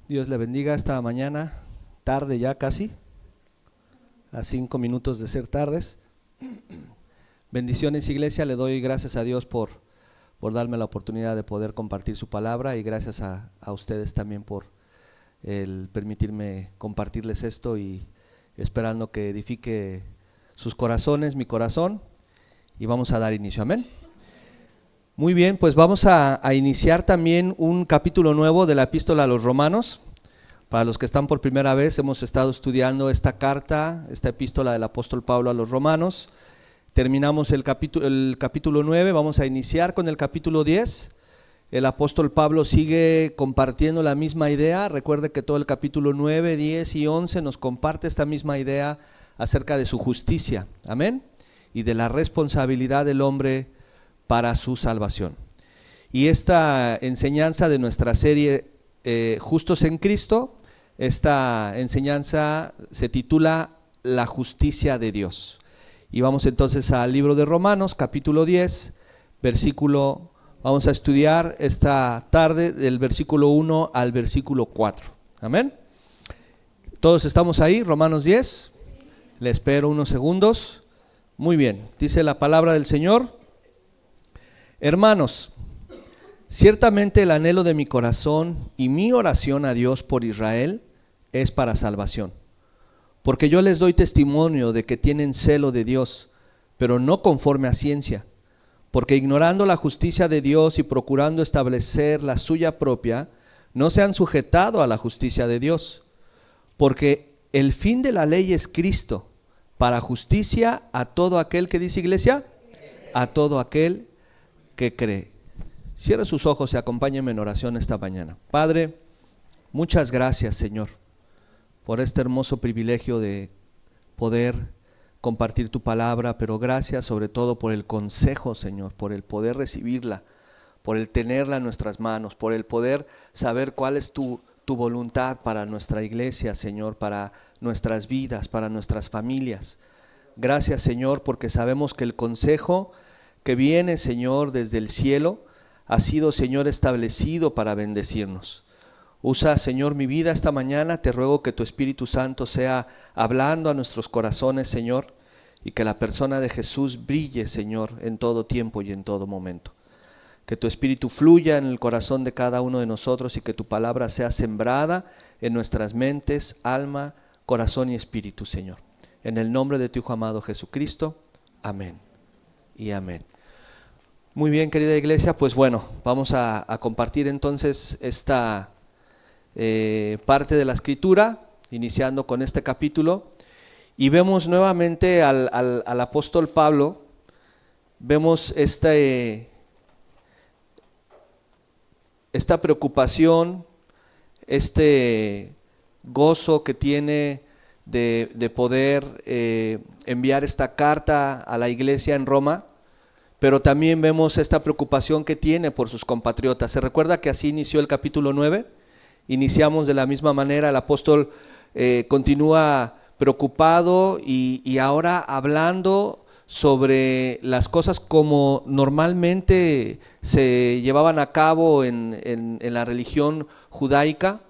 Dios le bendiga esta mañana, tarde ya casi, a 5 minutos de ser tardes. Bendiciones, iglesia, le doy gracias a Dios por darme la oportunidad de poder compartir su palabra y gracias a ustedes también por el permitirme compartirles esto y esperando que edifique sus corazones, mi corazón, y vamos a dar inicio, amén. Muy bien, pues vamos a iniciar también un capítulo nuevo de la Epístola a los Romanos. Para los que están por primera vez, hemos estado estudiando esta carta, esta epístola del apóstol Pablo a los Romanos. Terminamos el capítulo 9, vamos a iniciar con el capítulo 10. El apóstol Pablo sigue compartiendo la misma idea. Recuerde que todo el capítulo 9, 10 y 11 nos comparte esta misma idea acerca de su justicia, amén, y de la responsabilidad del hombre para su salvación. Y esta enseñanza de nuestra serie Justos en Cristo, esta enseñanza se titula La justicia de Dios. Y vamos entonces al libro de Romanos, capítulo 10, vamos a estudiar esta tarde del versículo 1 al versículo 4. Amén. ¿Todos estamos ahí? Romanos 10. Le espero unos segundos. Muy bien, dice la palabra del Señor. Hermanos, ciertamente el anhelo de mi corazón y mi oración a Dios por Israel es para salvación. Porque yo les doy testimonio de que tienen celo de Dios, pero no conforme a ciencia. Porque ignorando la justicia de Dios y procurando establecer la suya propia, no se han sujetado a la justicia de Dios. Porque el fin de la ley es Cristo, para justicia a todo aquel que dice, iglesia, a todo aquel que cree. Cierre sus ojos y acompáñenme en oración esta mañana. Padre, muchas gracias, Señor, por este hermoso privilegio de poder compartir tu palabra, pero gracias sobre todo por el consejo, Señor, por el poder recibirla, por el tenerla en nuestras manos, por el poder saber cuál es tu voluntad para nuestra iglesia, Señor, para nuestras vidas, para nuestras familias. Gracias, Señor, porque sabemos que el consejo que viene, Señor, desde el cielo, ha sido, Señor, establecido para bendecirnos. Usa, Señor, mi vida esta mañana. Te ruego que tu Espíritu Santo sea hablando a nuestros corazones, Señor, y que la persona de Jesús brille, Señor, en todo tiempo y en todo momento. Que tu Espíritu fluya en el corazón de cada uno de nosotros y que tu palabra sea sembrada en nuestras mentes, alma, corazón y espíritu, Señor. En el nombre de tu Hijo amado Jesucristo. Amén y amén. Muy bien, querida iglesia, pues bueno, vamos a compartir entonces esta parte de la escritura, iniciando con este capítulo, y vemos nuevamente al apóstol Pablo, vemos esta preocupación, este gozo que tiene de poder enviar esta carta a la iglesia en Roma. Pero también vemos esta preocupación que tiene por sus compatriotas. ¿Se recuerda que así inició el capítulo 9? Iniciamos de la misma manera, el apóstol continúa preocupado y ahora hablando sobre las cosas como normalmente se llevaban a cabo en la religión judaica,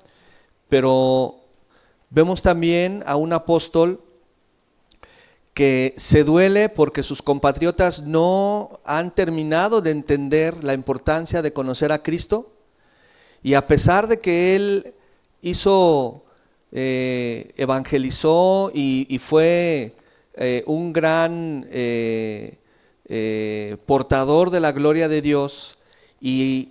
pero vemos también a un apóstol que se duele porque sus compatriotas no han terminado de entender la importancia de conocer a Cristo, y a pesar de que él evangelizó y fue un gran portador de la gloria de Dios y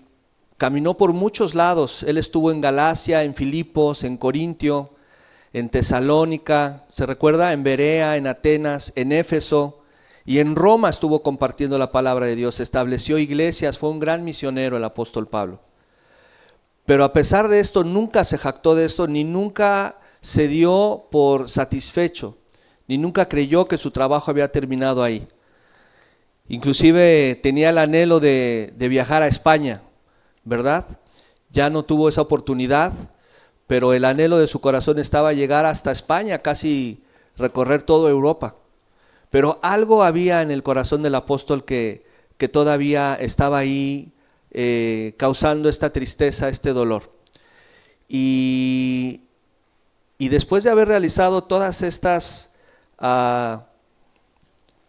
caminó por muchos lados. Él estuvo en Galacia, en Filipos, en Corintio, en Tesalónica, se recuerda, en Berea, en Atenas, en Éfeso, y en Roma estuvo compartiendo la palabra de Dios, estableció iglesias, fue un gran misionero el apóstol Pablo. Pero a pesar de esto, nunca se jactó de esto, ni nunca se dio por satisfecho, ni nunca creyó que su trabajo había terminado ahí. Inclusive tenía el anhelo de viajar a España, ¿verdad? Ya no tuvo esa oportunidad, pero el anhelo de su corazón estaba llegar hasta España, casi recorrer toda Europa. Pero algo había en el corazón del apóstol que todavía estaba ahí causando esta tristeza, este dolor. Y después de haber realizado todas estas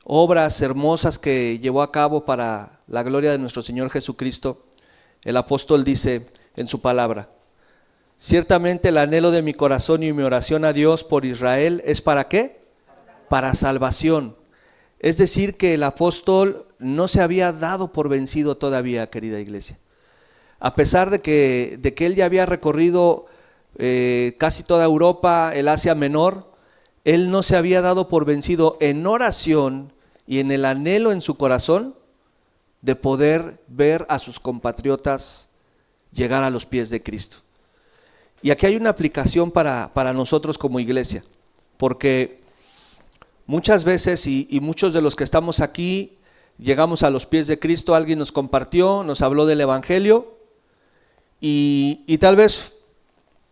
obras hermosas que llevó a cabo para la gloria de nuestro Señor Jesucristo, el apóstol dice en su palabra: ciertamente el anhelo de mi corazón y mi oración a Dios por Israel es ¿para qué? Para salvación. Es decir, que el apóstol no se había dado por vencido todavía, querida iglesia. A pesar de que él ya había recorrido casi toda Europa, el Asia Menor, él no se había dado por vencido en oración y en el anhelo en su corazón de poder ver a sus compatriotas llegar a los pies de Cristo. Y aquí hay una aplicación para nosotros como iglesia, porque muchas veces y muchos de los que estamos aquí llegamos a los pies de Cristo, alguien nos compartió, nos habló del evangelio y tal vez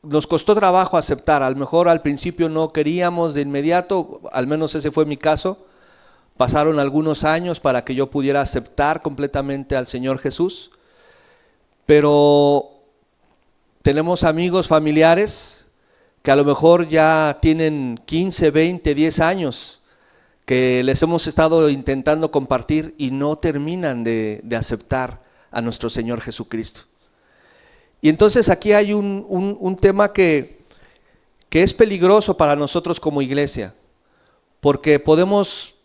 nos costó trabajo aceptar. A lo mejor al principio no queríamos de inmediato, al menos ese fue mi caso. Pasaron algunos años para que yo pudiera aceptar completamente al Señor Jesús, pero tenemos amigos, familiares que a lo mejor ya tienen 15, 20, 10 años que les hemos estado intentando compartir y no terminan de aceptar a nuestro Señor Jesucristo. Y entonces aquí hay un tema que es peligroso para nosotros como iglesia, porque podemos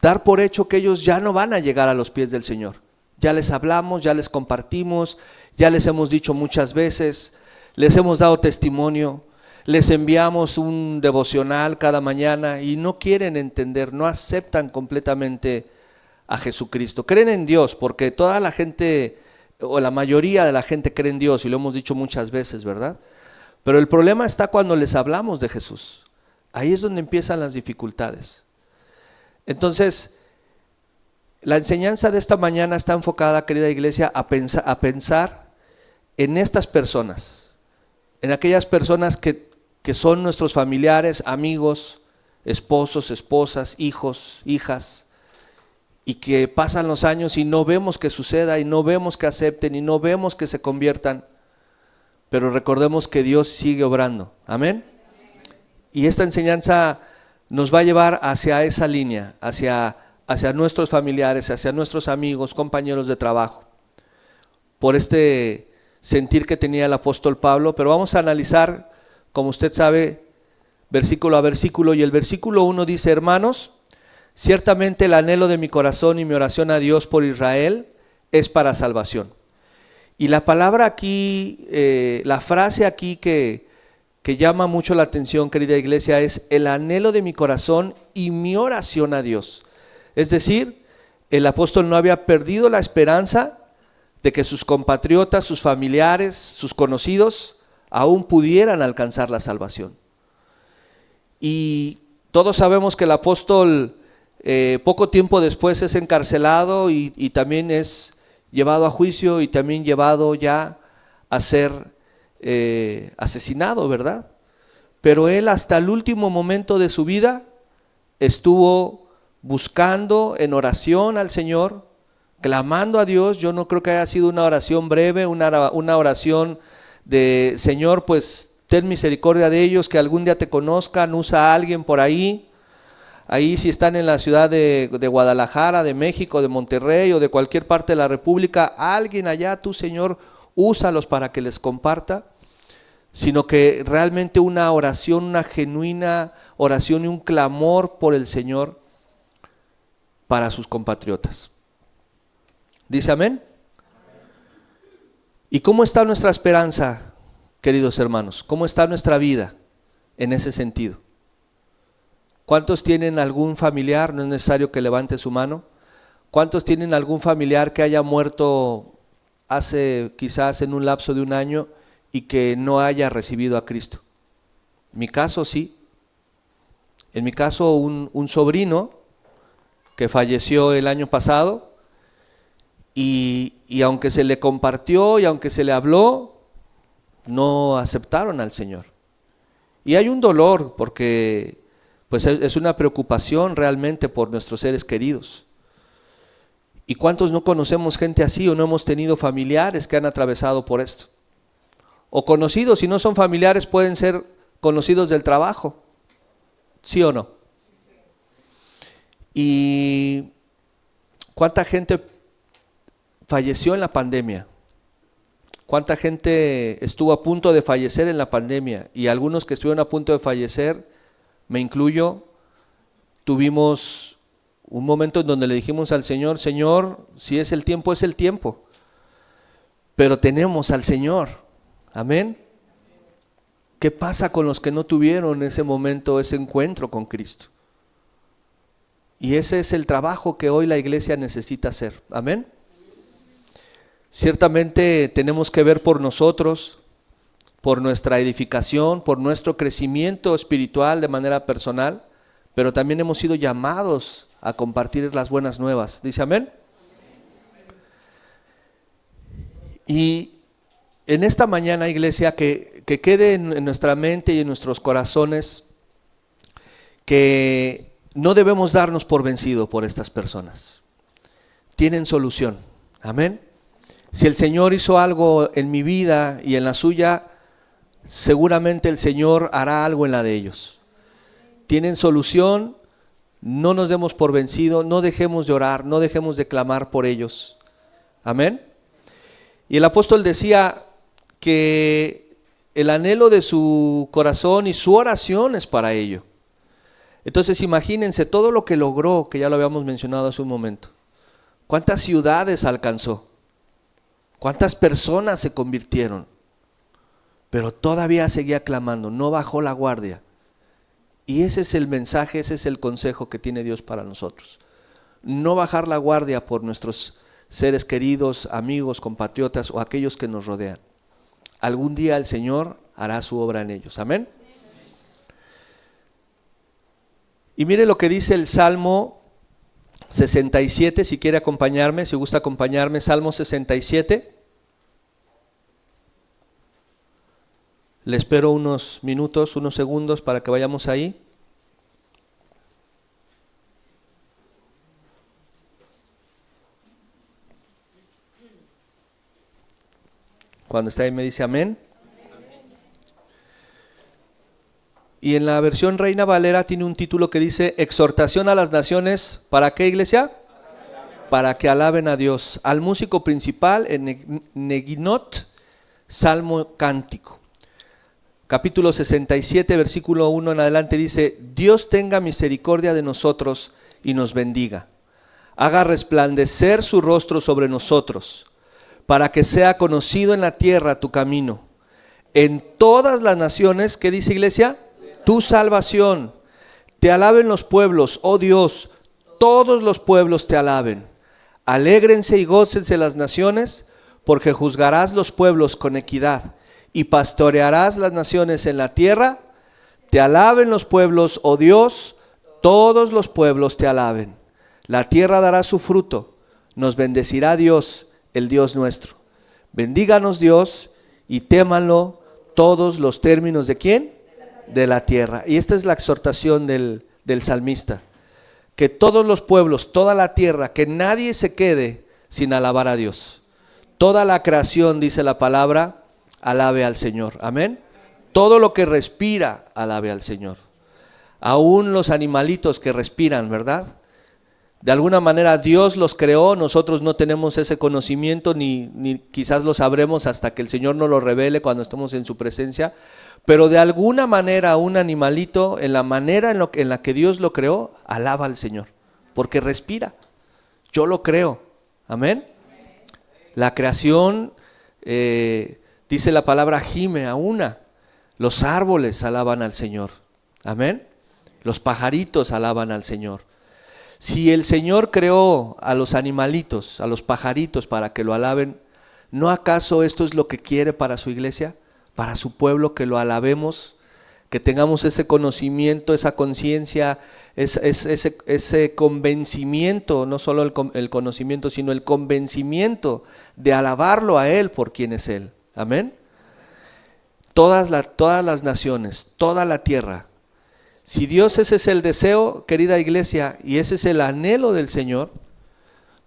dar por hecho que ellos ya no van a llegar a los pies del Señor. Ya les hablamos, ya les compartimos, ya les hemos dicho muchas veces, les hemos dado testimonio, les enviamos un devocional cada mañana y no quieren entender, no aceptan completamente a Jesucristo. Creen en Dios porque toda la gente, o la mayoría de la gente cree en Dios, y lo hemos dicho muchas veces, ¿verdad? Pero el problema está cuando les hablamos de Jesús. Ahí es donde empiezan las dificultades. Entonces, la enseñanza de esta mañana está enfocada, querida iglesia, a pensar en estas personas, en aquellas personas que son nuestros familiares, amigos, esposos, esposas, hijos, hijas, y que pasan los años y no vemos que suceda, y no vemos que acepten, y no vemos que se conviertan, pero recordemos que Dios sigue obrando. Amén. Y esta enseñanza nos va a llevar hacia esa línea, hacia nuestros familiares, hacia nuestros amigos, compañeros de trabajo, por este sentir que tenía el apóstol Pablo. Pero vamos a analizar, como usted sabe, versículo a versículo, y el versículo 1 dice: hermanos, ciertamente el anhelo de mi corazón y mi oración a Dios por Israel es para salvación. Y la palabra aquí, la frase aquí que llama mucho la atención, querida iglesia, es el anhelo de mi corazón y mi oración a Dios. Es decir, el apóstol no había perdido la esperanza de que sus compatriotas, sus familiares, sus conocidos aún pudieran alcanzar la salvación. Y todos sabemos que el apóstol poco tiempo después es encarcelado y también es llevado a juicio y también llevado ya a ser asesinado, ¿verdad? Pero él hasta el último momento de su vida estuvo buscando en oración al Señor, clamando a Dios. Yo no creo que haya sido una oración breve, una oración de Señor, pues ten misericordia de ellos, que algún día te conozcan, usa a alguien por ahí. Ahí si están en la ciudad de Guadalajara, de México, de Monterrey o de cualquier parte de la República, alguien allá, tú Señor, úsalos para que les comparta. Sino que realmente una oración, una genuina oración y un clamor por el Señor para sus compatriotas. ¿Dice amén? ¿Y cómo está nuestra esperanza, queridos hermanos? ¿Cómo está nuestra vida en ese sentido? ¿Cuántos tienen algún familiar? No es necesario que levante su mano. ¿Cuántos tienen algún familiar que haya muerto hace quizás en un lapso de un año y que no haya recibido a Cristo? En mi caso sí. En mi caso un sobrino que falleció el año pasado y aunque se le compartió y aunque se le habló, no aceptaron al Señor. Y hay un dolor porque pues es una preocupación realmente por nuestros seres queridos. ¿Y cuántos no conocemos gente así o no hemos tenido familiares que han atravesado por esto? O conocidos, si no son familiares, pueden ser conocidos del trabajo. ¿Sí o no? ¿Y cuánta gente falleció en la pandemia? ¿Cuánta gente estuvo a punto de fallecer en la pandemia? Y algunos que estuvieron a punto de fallecer, me incluyo, tuvimos un momento en donde le dijimos al Señor, Señor, si es el tiempo, es el tiempo. Pero tenemos al Señor. Amén. ¿Qué pasa con los que no tuvieron en ese momento ese encuentro con Cristo? Y ese es el trabajo que hoy la iglesia necesita hacer. Amén. Ciertamente tenemos que ver por nosotros, por nuestra edificación, por nuestro crecimiento espiritual de manera personal, pero también hemos sido llamados a compartir las buenas nuevas. ¿Dice amén? Y en esta mañana, iglesia, que quede en nuestra mente y en nuestros corazones que no debemos darnos por vencido por estas personas. Tienen solución. Amén. Si el Señor hizo algo en mi vida y en la suya, seguramente el Señor hará algo en la de ellos. Tienen solución, no nos demos por vencido, no dejemos de orar, no dejemos de clamar por ellos. Amén. Y el apóstol decía que el anhelo de su corazón y su oración es para ello. Entonces imagínense todo lo que logró, que ya lo habíamos mencionado hace un momento. ¿Cuántas ciudades alcanzó? ¿Cuántas personas se convirtieron? Pero todavía seguía clamando, no bajó la guardia. Y ese es el mensaje, ese es el consejo que tiene Dios para nosotros. No bajar la guardia por nuestros seres queridos, amigos, compatriotas o aquellos que nos rodean. Algún día el Señor hará su obra en ellos. Amén. Y mire lo que dice el Salmo 67, si quiere acompañarme, si gusta acompañarme, Salmo 67. Le espero unos minutos, unos segundos para que vayamos ahí. Cuando está ahí me dice amén. Y en la versión Reina Valera tiene un título que dice exhortación a las naciones. ¿Para qué, iglesia? Para que alaben a Dios. Al músico principal en Neginot, Salmo Cántico. Capítulo 67, versículo 1 en adelante dice, Dios tenga misericordia de nosotros y nos bendiga. Haga resplandecer su rostro sobre nosotros, para que sea conocido en la tierra tu camino. En todas las naciones, ¿qué dice iglesia? Tu salvación. Te alaben los pueblos, oh Dios, todos los pueblos te alaben. Alégrense y gócense las naciones, porque juzgarás los pueblos con equidad y pastorearás las naciones en la tierra. Te alaben los pueblos, oh Dios, todos los pueblos te alaben. La tierra dará su fruto, nos bendecirá Dios, el Dios nuestro. Bendíganos Dios y témanlo todos los términos ¿de quién? De la tierra. Y esta es la exhortación del salmista. Que todos los pueblos, toda la tierra, que nadie se quede sin alabar a Dios. Toda la creación, dice la palabra, alabe al Señor. Amén. Todo lo que respira, alabe al Señor. Aún los animalitos que respiran, ¿verdad? De alguna manera Dios los creó, nosotros no tenemos ese conocimiento ni quizás lo sabremos hasta que el Señor nos lo revele cuando estamos en su presencia, pero de alguna manera un animalito, en la manera en la que Dios lo creó, alaba al Señor, porque respira. Yo lo creo, amén. La creación, dice la palabra, gime a una. Los árboles alaban al Señor, amén. Los pajaritos alaban al Señor. Si el Señor creó a los animalitos, a los pajaritos para que lo alaben, ¿no acaso esto es lo que quiere para su iglesia? Para su pueblo, que lo alabemos, que tengamos ese conocimiento, esa conciencia, ese convencimiento, no solo el conocimiento, sino el convencimiento de alabarlo a Él por quien es Él. Amén. Todas las naciones, toda la tierra. Si Dios ese es el deseo, querida iglesia, y ese es el anhelo del Señor,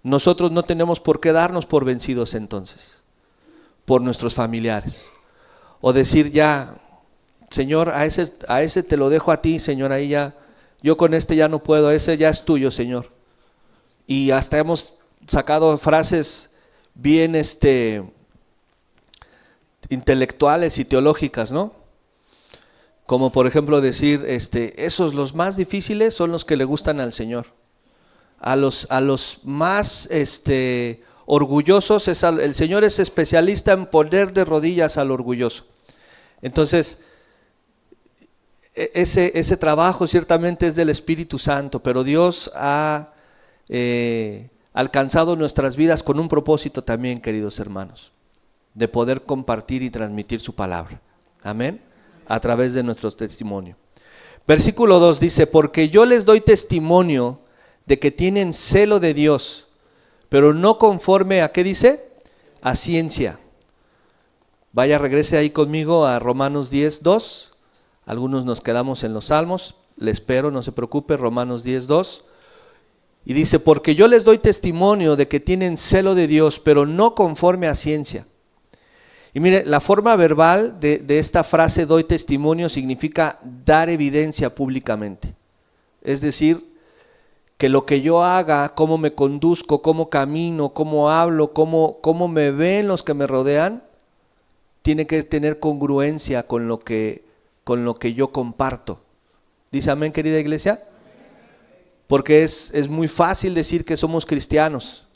nosotros no tenemos por qué darnos por vencidos entonces, por nuestros familiares, O decir ya, Señor, a ese te lo dejo a ti, Señor, ahí ya, yo con este ya no puedo, ese ya es tuyo, Señor. Y hasta hemos sacado frases bien intelectuales y teológicas, ¿no? Como por ejemplo decir, esos los más difíciles son los que le gustan al Señor. A los más orgullosos, el Señor es especialista en poner de rodillas al orgulloso. Entonces, ese trabajo ciertamente es del Espíritu Santo, pero Dios ha alcanzado nuestras vidas con un propósito también, queridos hermanos, de poder compartir y transmitir su palabra. Amén. A través de nuestro testimonio. Versículo 2 dice, porque yo les doy testimonio de que tienen celo de Dios, pero no conforme a, ¿qué dice? A ciencia. Vaya, regrese ahí conmigo a Romanos 10:2. Algunos nos quedamos en los Salmos, le espero, no se preocupe, Romanos 10:2. Y dice, porque yo les doy testimonio de que tienen celo de Dios, pero no conforme a ciencia. Y mire, la forma verbal de esta frase doy testimonio significa dar evidencia públicamente. Es decir, que lo que yo haga, cómo me conduzco, cómo camino, cómo hablo, cómo me ven los que me rodean, tiene que tener congruencia con lo que yo comparto. ¿Dice amén, querida iglesia? Porque es muy fácil decir que somos cristianos,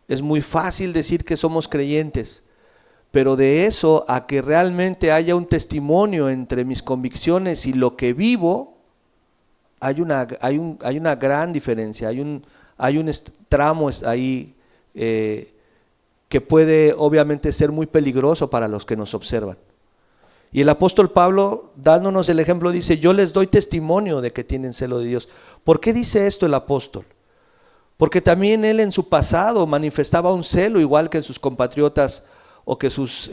es muy fácil decir que somos creyentes, pero de eso a que realmente haya un testimonio entre mis convicciones y lo que vivo, hay una gran diferencia, hay un tramo ahí que puede obviamente ser muy peligroso para los que nos observan. Y el apóstol Pablo, dándonos el ejemplo, dice, yo les doy testimonio de que tienen celo de Dios. ¿Por qué dice esto el apóstol? Porque también él en su pasado manifestaba un celo igual que sus compatriotas o que sus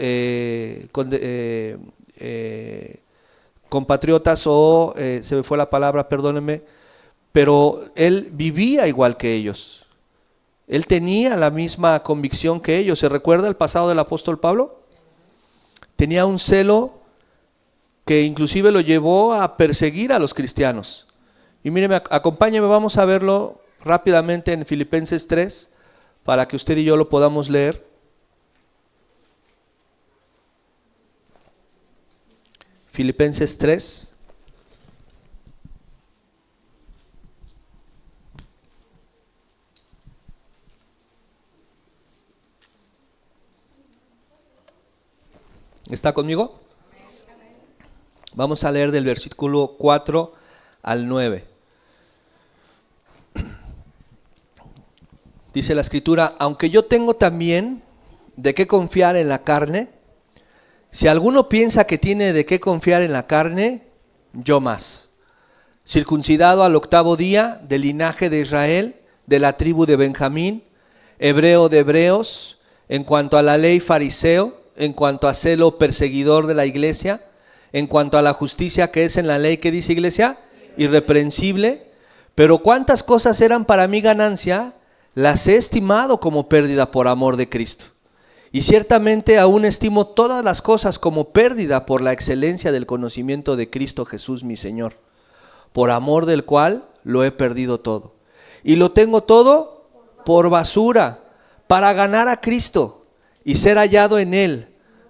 compatriotas se me fue la palabra, perdónenme, pero él vivía igual que ellos. Él tenía la misma convicción que ellos. ¿Se recuerda el pasado del apóstol Pablo? Tenía un celo que inclusive lo llevó a perseguir a los cristianos. Y míreme, acompáñeme, vamos a verlo rápidamente en Filipenses 3, para que usted y yo lo podamos leer. Filipenses 3. ¿Está conmigo? Vamos a leer del versículo 4 al 9. Dice la escritura, aunque yo tengo también de qué confiar en la carne, si alguno piensa que tiene de qué confiar en la carne, yo más. Circuncidado al 8º día, del linaje de Israel, de la tribu de Benjamín, hebreo de hebreos, en cuanto a la ley fariseo, en cuanto a celo perseguidor de la iglesia, en cuanto a la justicia que es en la ley, ¿qué dice iglesia? Irreprensible. Pero cuántas cosas eran para mí ganancia, las he estimado como pérdida por amor de Cristo. Y ciertamente aún estimo todas las cosas como pérdida por la excelencia del conocimiento de Cristo Jesús mi Señor, por amor del cual lo he perdido todo. Y lo tengo todo por basura, para ganar a Cristo y ser hallado en Él,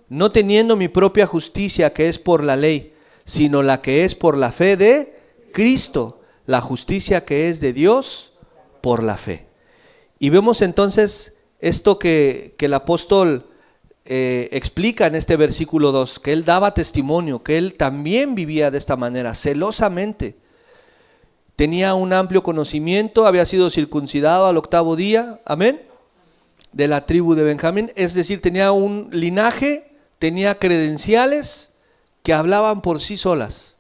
no teniendo mi propia justicia que es por la ley, sino la que es por la fe de Cristo, la justicia que es de Dios por la fe. Y vemos entonces esto que el apóstol explica en este versículo 2, que él daba testimonio, que él también vivía de esta manera, celosamente. Tenía un amplio conocimiento, había sido circuncidado al 8º día, amén, de la tribu de Benjamín, es decir, tenía un linaje, tenía credenciales que hablaban por sí solas.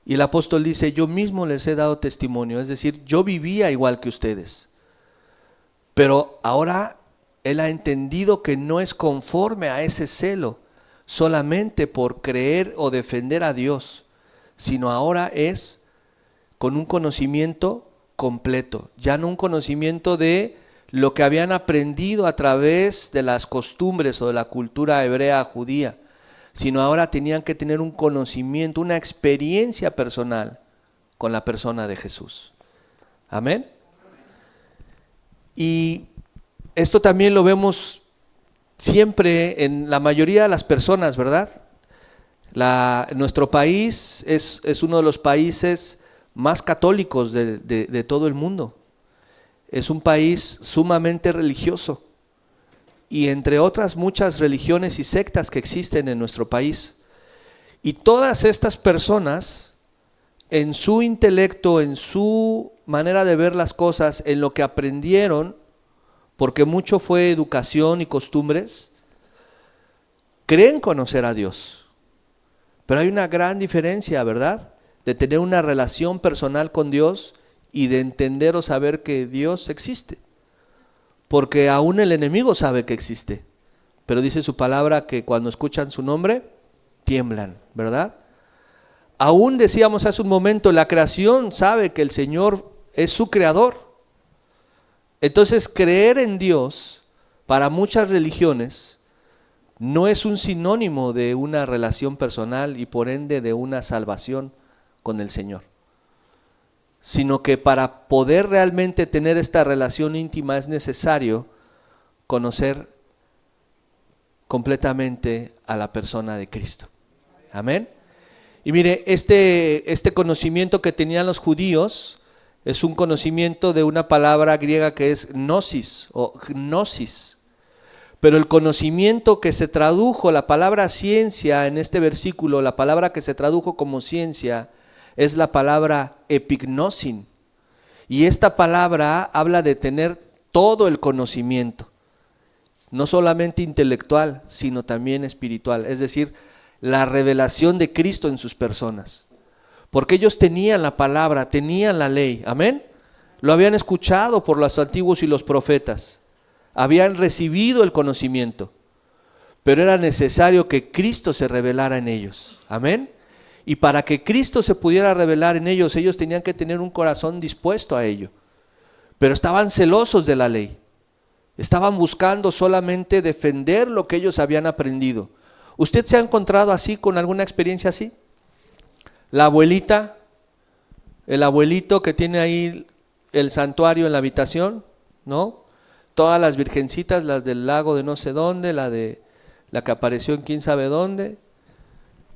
Y el apóstol dice, yo mismo les he dado testimonio, es decir, yo vivía igual que ustedes. Pero ahora él ha entendido que no es conforme a ese celo, solamente por creer o defender a Dios, sino ahora es con un conocimiento completo, ya no un conocimiento de lo que habían aprendido a través de las costumbres o de la cultura hebrea judía, sino ahora tenían que tener un conocimiento, una experiencia personal con la persona de Jesús. Amén. Y esto también lo vemos siempre en la mayoría de las personas, ¿verdad? Nuestro país es uno de los países más católicos de todo el mundo. Es un país sumamente religioso. Y entre otras muchas religiones y sectas que existen en nuestro país. Y todas estas personas, en su intelecto, en su manera de ver las cosas, en lo que aprendieron, porque mucho fue educación y costumbres, creen conocer a Dios. Pero hay una gran diferencia, ¿verdad? De tener una relación personal con Dios y de entender o saber que Dios existe. Porque aún el enemigo sabe que existe. Pero dice su palabra que cuando escuchan su nombre, tiemblan, ¿verdad? Aún decíamos hace un momento, la creación sabe que el Señor es su creador. Entonces, creer en Dios para muchas religiones no es un sinónimo de una relación personal y por ende de una salvación con el Señor. Sino que para poder realmente tener esta relación íntima es necesario conocer completamente a la persona de Cristo. Amén. Y mire, este conocimiento que tenían los judíos es un conocimiento de una palabra griega que es gnosis o gnosis. Pero el conocimiento que se tradujo, la palabra ciencia en este versículo, la palabra que se tradujo como ciencia, es la palabra epignosin. Y esta palabra habla de tener todo el conocimiento, no solamente intelectual, sino también espiritual, es decir, la revelación de Cristo en sus personas. Porque ellos tenían la palabra, tenían la ley, amén. Lo habían escuchado por los antiguos y los profetas, habían recibido el conocimiento, pero era necesario que Cristo se revelara en ellos, amén. Y para que Cristo se pudiera revelar en ellos, ellos tenían que tener un corazón dispuesto a ello. Pero estaban celosos de la ley. Estaban buscando solamente defender lo que ellos habían aprendido. ¿Usted se ha encontrado así, con alguna experiencia así? La abuelita, el abuelito que tiene ahí el santuario en la habitación, ¿no? Todas las virgencitas, las del lago de no sé dónde, la que apareció en quién sabe dónde,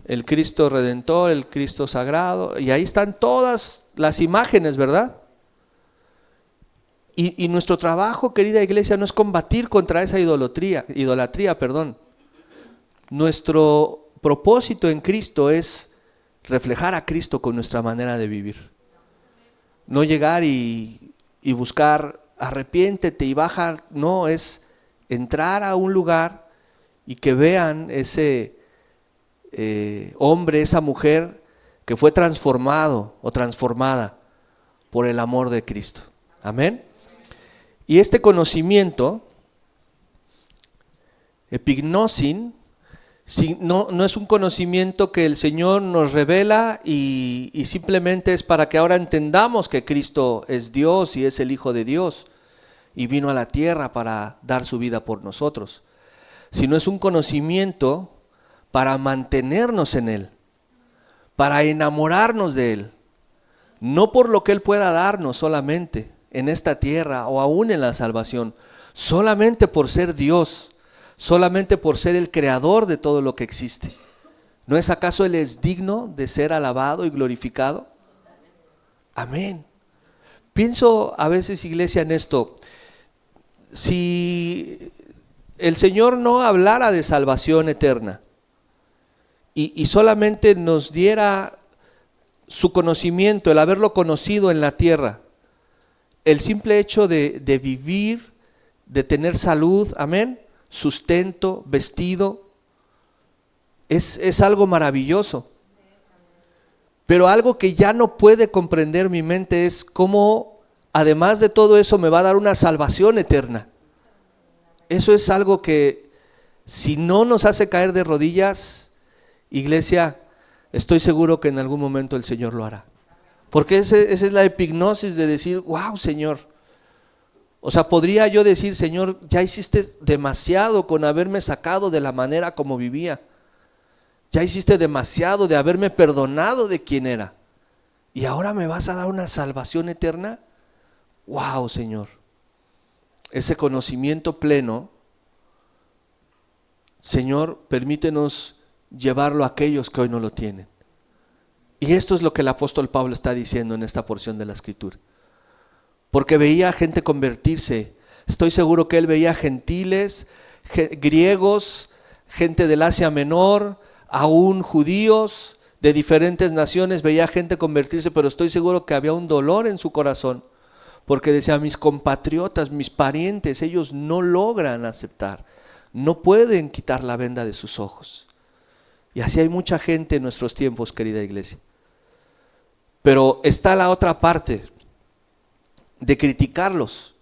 el Cristo Redentor, el Cristo Sagrado, y ahí están todas las imágenes, ¿verdad? Y nuestro trabajo, querida iglesia, no es combatir contra esa idolatría. Nuestro propósito en Cristo es reflejar a Cristo con nuestra manera de vivir. No llegar y buscar, arrepiéntete y baja, no, es entrar a un lugar y que vean ese hombre, esa mujer que fue transformado o transformada por el amor de Cristo. Amén. Y este conocimiento, epignosin, no es un conocimiento que el Señor nos revela y simplemente es para que ahora entendamos que Cristo es Dios y es el Hijo de Dios y vino a la tierra para dar su vida por nosotros, sino es un conocimiento para mantenernos en Él, para enamorarnos de Él, no por lo que Él pueda darnos solamente en esta tierra o aún en la salvación, solamente por ser Dios, solamente por ser el creador de todo lo que existe. ¿No es acaso Él es digno de ser alabado y glorificado? Amén. Pienso a veces, iglesia, en esto. Si el Señor no hablara de salvación eterna y solamente nos diera su conocimiento, el haberlo conocido en la tierra, el simple hecho de vivir, de tener salud, amén, sustento, vestido, es algo maravilloso. Pero algo que ya no puede comprender mi mente es cómo, además de todo eso, me va a dar una salvación eterna. Eso es algo que, si no nos hace caer de rodillas, iglesia, estoy seguro que en algún momento el Señor lo hará. Porque esa es la epignosis de decir, wow, Señor. O sea, podría yo decir, Señor, ya hiciste demasiado con haberme sacado de la manera como vivía. Ya hiciste demasiado de haberme perdonado de quien era. ¿Y ahora me vas a dar una salvación eterna? ¡Wow, Señor! Ese conocimiento pleno, Señor, permítenos llevarlo a aquellos que hoy no lo tienen. Y esto es lo que el apóstol Pablo está diciendo en esta porción de la Escritura. Porque veía a gente convertirse. Estoy seguro que él veía gentiles, griegos, gente del Asia Menor, aún judíos de diferentes naciones, veía gente convertirse, pero estoy seguro que había un dolor en su corazón, porque decía, mis compatriotas, mis parientes, ellos no logran aceptar, no pueden quitar la venda de sus ojos. Y así hay mucha gente en nuestros tiempos, querida iglesia. Pero está la otra parte, de criticarlos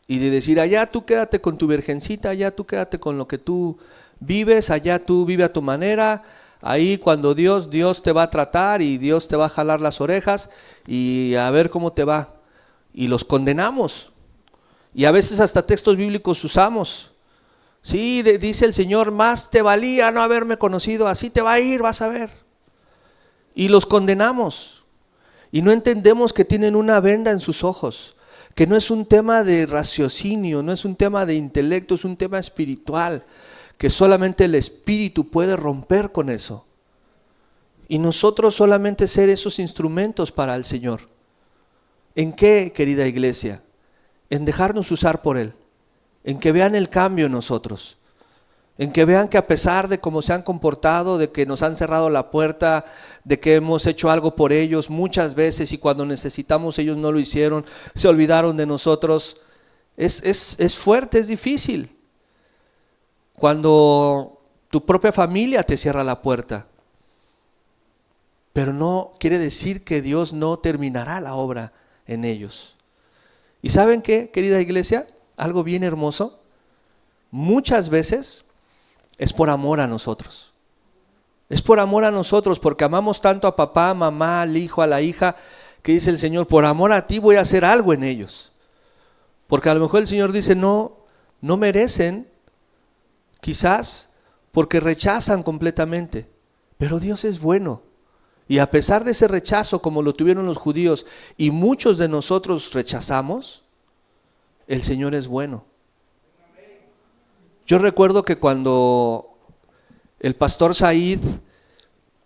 y de decir, allá tú quédate con tu virgencita, allá tú quédate con lo que tú vives, allá tú vive a tu manera, ahí cuando Dios te va a tratar y Dios te va a jalar las orejas y a ver cómo te va. Y los condenamos. Y a veces hasta textos bíblicos usamos. Sí, dice el Señor, más te valía no haberme conocido, así te va a ir, vas a ver. Y los condenamos. Y no entendemos que tienen una venda en sus ojos, que no es un tema de raciocinio, no es un tema de intelecto, es un tema espiritual, que solamente el Espíritu puede romper con eso. Y nosotros solamente ser esos instrumentos para el Señor. ¿En qué, querida iglesia? En dejarnos usar por Él, en que vean el cambio en nosotros, en que vean que a pesar de cómo se han comportado, de que nos han cerrado la puerta, de que hemos hecho algo por ellos muchas veces y cuando necesitamos ellos no lo hicieron, se olvidaron de nosotros. Es fuerte, es difícil. Cuando tu propia familia te cierra la puerta. Pero no quiere decir que Dios no terminará la obra en ellos. ¿Y saben qué, querida iglesia? Algo bien hermoso. Muchas veces es por amor a nosotros. Es por amor a nosotros, porque amamos tanto a papá, mamá, al hijo, a la hija, que dice el Señor, por amor a ti voy a hacer algo en ellos. Porque a lo mejor el Señor dice, no merecen, quizás porque rechazan completamente. Pero Dios es bueno. Y a pesar de ese rechazo, como lo tuvieron los judíos, y muchos de nosotros rechazamos, el Señor es bueno. Yo recuerdo que cuando el pastor Said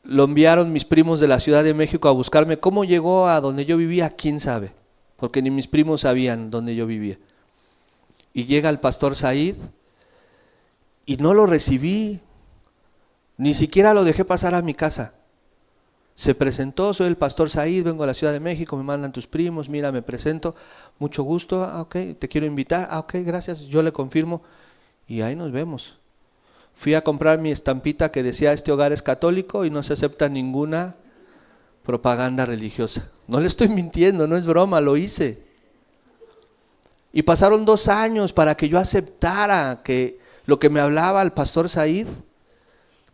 lo enviaron mis primos de la Ciudad de México a buscarme, ¿cómo llegó a donde yo vivía? ¿Quién sabe? Porque ni mis primos sabían dónde yo vivía. Y llega el pastor Said y no lo recibí, ni siquiera lo dejé pasar a mi casa. Se presentó, soy el pastor Said, vengo a la Ciudad de México, me mandan tus primos, mira, me presento, mucho gusto, ok, te quiero invitar, ok, gracias, yo le confirmo. Y ahí nos vemos. Fui a comprar mi estampita que decía este hogar es católico y no se acepta ninguna propaganda religiosa. No le estoy mintiendo, no es broma, lo hice. Y pasaron 2 años para que yo aceptara que lo que me hablaba el pastor Said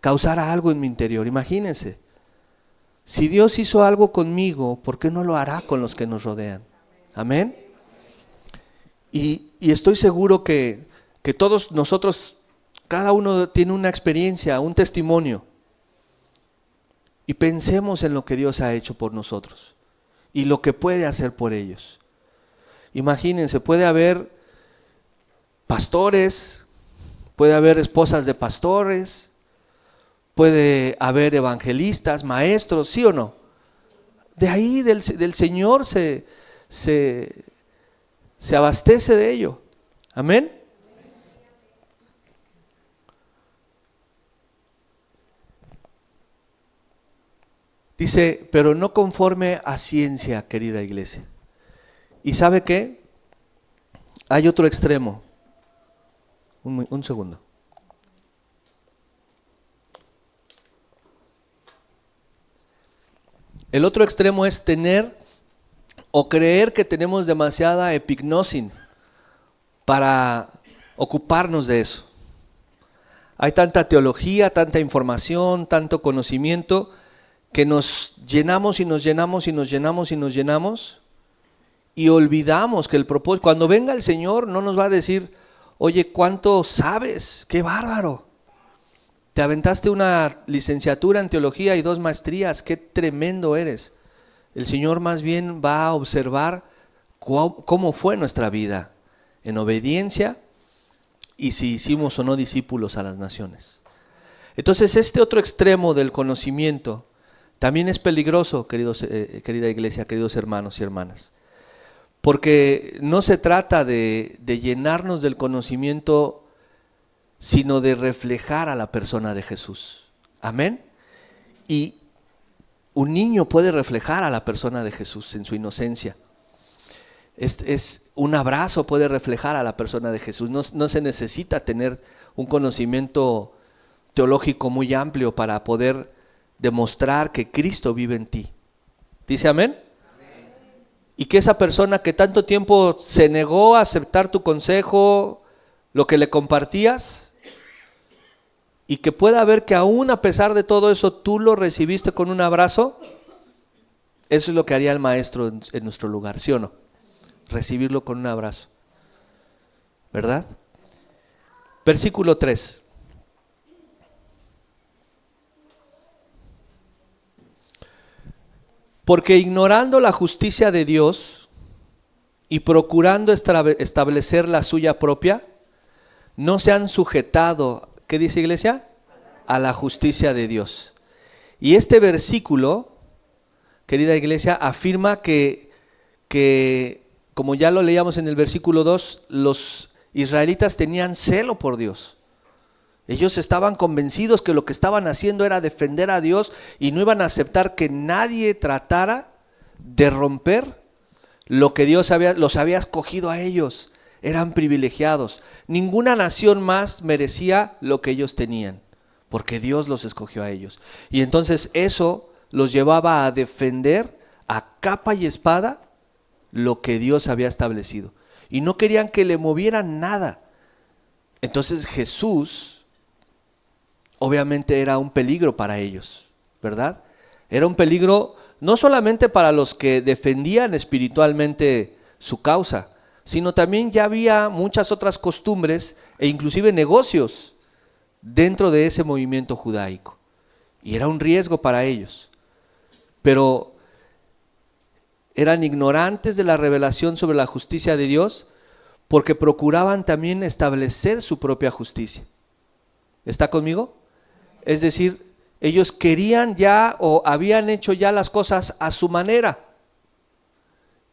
causara algo en mi interior. Imagínense, si Dios hizo algo conmigo, ¿por qué no lo hará con los que nos rodean? Amén. Y estoy seguro que todos nosotros, cada uno tiene una experiencia, un testimonio. Y pensemos en lo que Dios ha hecho por nosotros y lo que puede hacer por ellos. Imagínense, puede haber pastores, puede haber esposas de pastores, puede haber evangelistas, maestros, ¿sí o no? De ahí del Señor se abastece de ello. Amén. Dice, pero no conforme a ciencia, querida iglesia. ¿Y sabe qué? Hay otro extremo. Un segundo. El otro extremo es tener o creer que tenemos demasiada epignosin para ocuparnos de eso. Hay tanta teología, tanta información, tanto conocimiento que nos llenamos y nos llenamos y nos llenamos y nos llenamos y olvidamos que el propósito, cuando venga el Señor no nos va a decir, oye, ¿cuánto sabes? ¡Qué bárbaro! Te aventaste una licenciatura en teología y 2 maestrías, qué tremendo eres. El Señor más bien va a observar cómo fue nuestra vida en obediencia y si hicimos o no discípulos a las naciones. Entonces este otro extremo del conocimiento también es peligroso, querida iglesia, queridos hermanos y hermanas, porque no se trata de llenarnos del conocimiento, sino de reflejar a la persona de Jesús. Amén. Y un niño puede reflejar a la persona de Jesús en su inocencia. Un abrazo puede reflejar a la persona de Jesús. No se necesita tener un conocimiento teológico muy amplio para poder demostrar que Cristo vive en ti. ¿Dice amén? Amén. Y que esa persona que tanto tiempo se negó a aceptar tu consejo, lo que le compartías, y que pueda ver que aún a pesar de todo eso tú lo recibiste con un abrazo, eso es lo que haría el maestro en nuestro lugar, ¿sí o no? Recibirlo con un abrazo, ¿verdad? Versículo 3. Porque ignorando la justicia de Dios y procurando establecer la suya propia, no se han sujetado, ¿qué dice iglesia? A la justicia de Dios. Y este versículo, querida iglesia, afirma que como ya lo leíamos en el versículo 2, los israelitas tenían celo por Dios. Ellos estaban convencidos que lo que estaban haciendo era defender a Dios y no iban a aceptar que nadie tratara de romper lo que Dios los había escogido a ellos. Eran privilegiados. Ninguna nación más merecía lo que ellos tenían, porque Dios los escogió a ellos. Y entonces eso los llevaba a defender a capa y espada lo que Dios había establecido. Y no querían que le movieran nada. Entonces Jesús obviamente era un peligro para ellos, ¿verdad? Era un peligro no solamente para los que defendían espiritualmente su causa, sino también ya había muchas otras costumbres e inclusive negocios dentro de ese movimiento judaico. Y era un riesgo para ellos. Pero eran ignorantes de la revelación sobre la justicia de Dios porque procuraban también establecer su propia justicia. ¿Está conmigo? Es decir, ellos querían ya o habían hecho ya las cosas a su manera.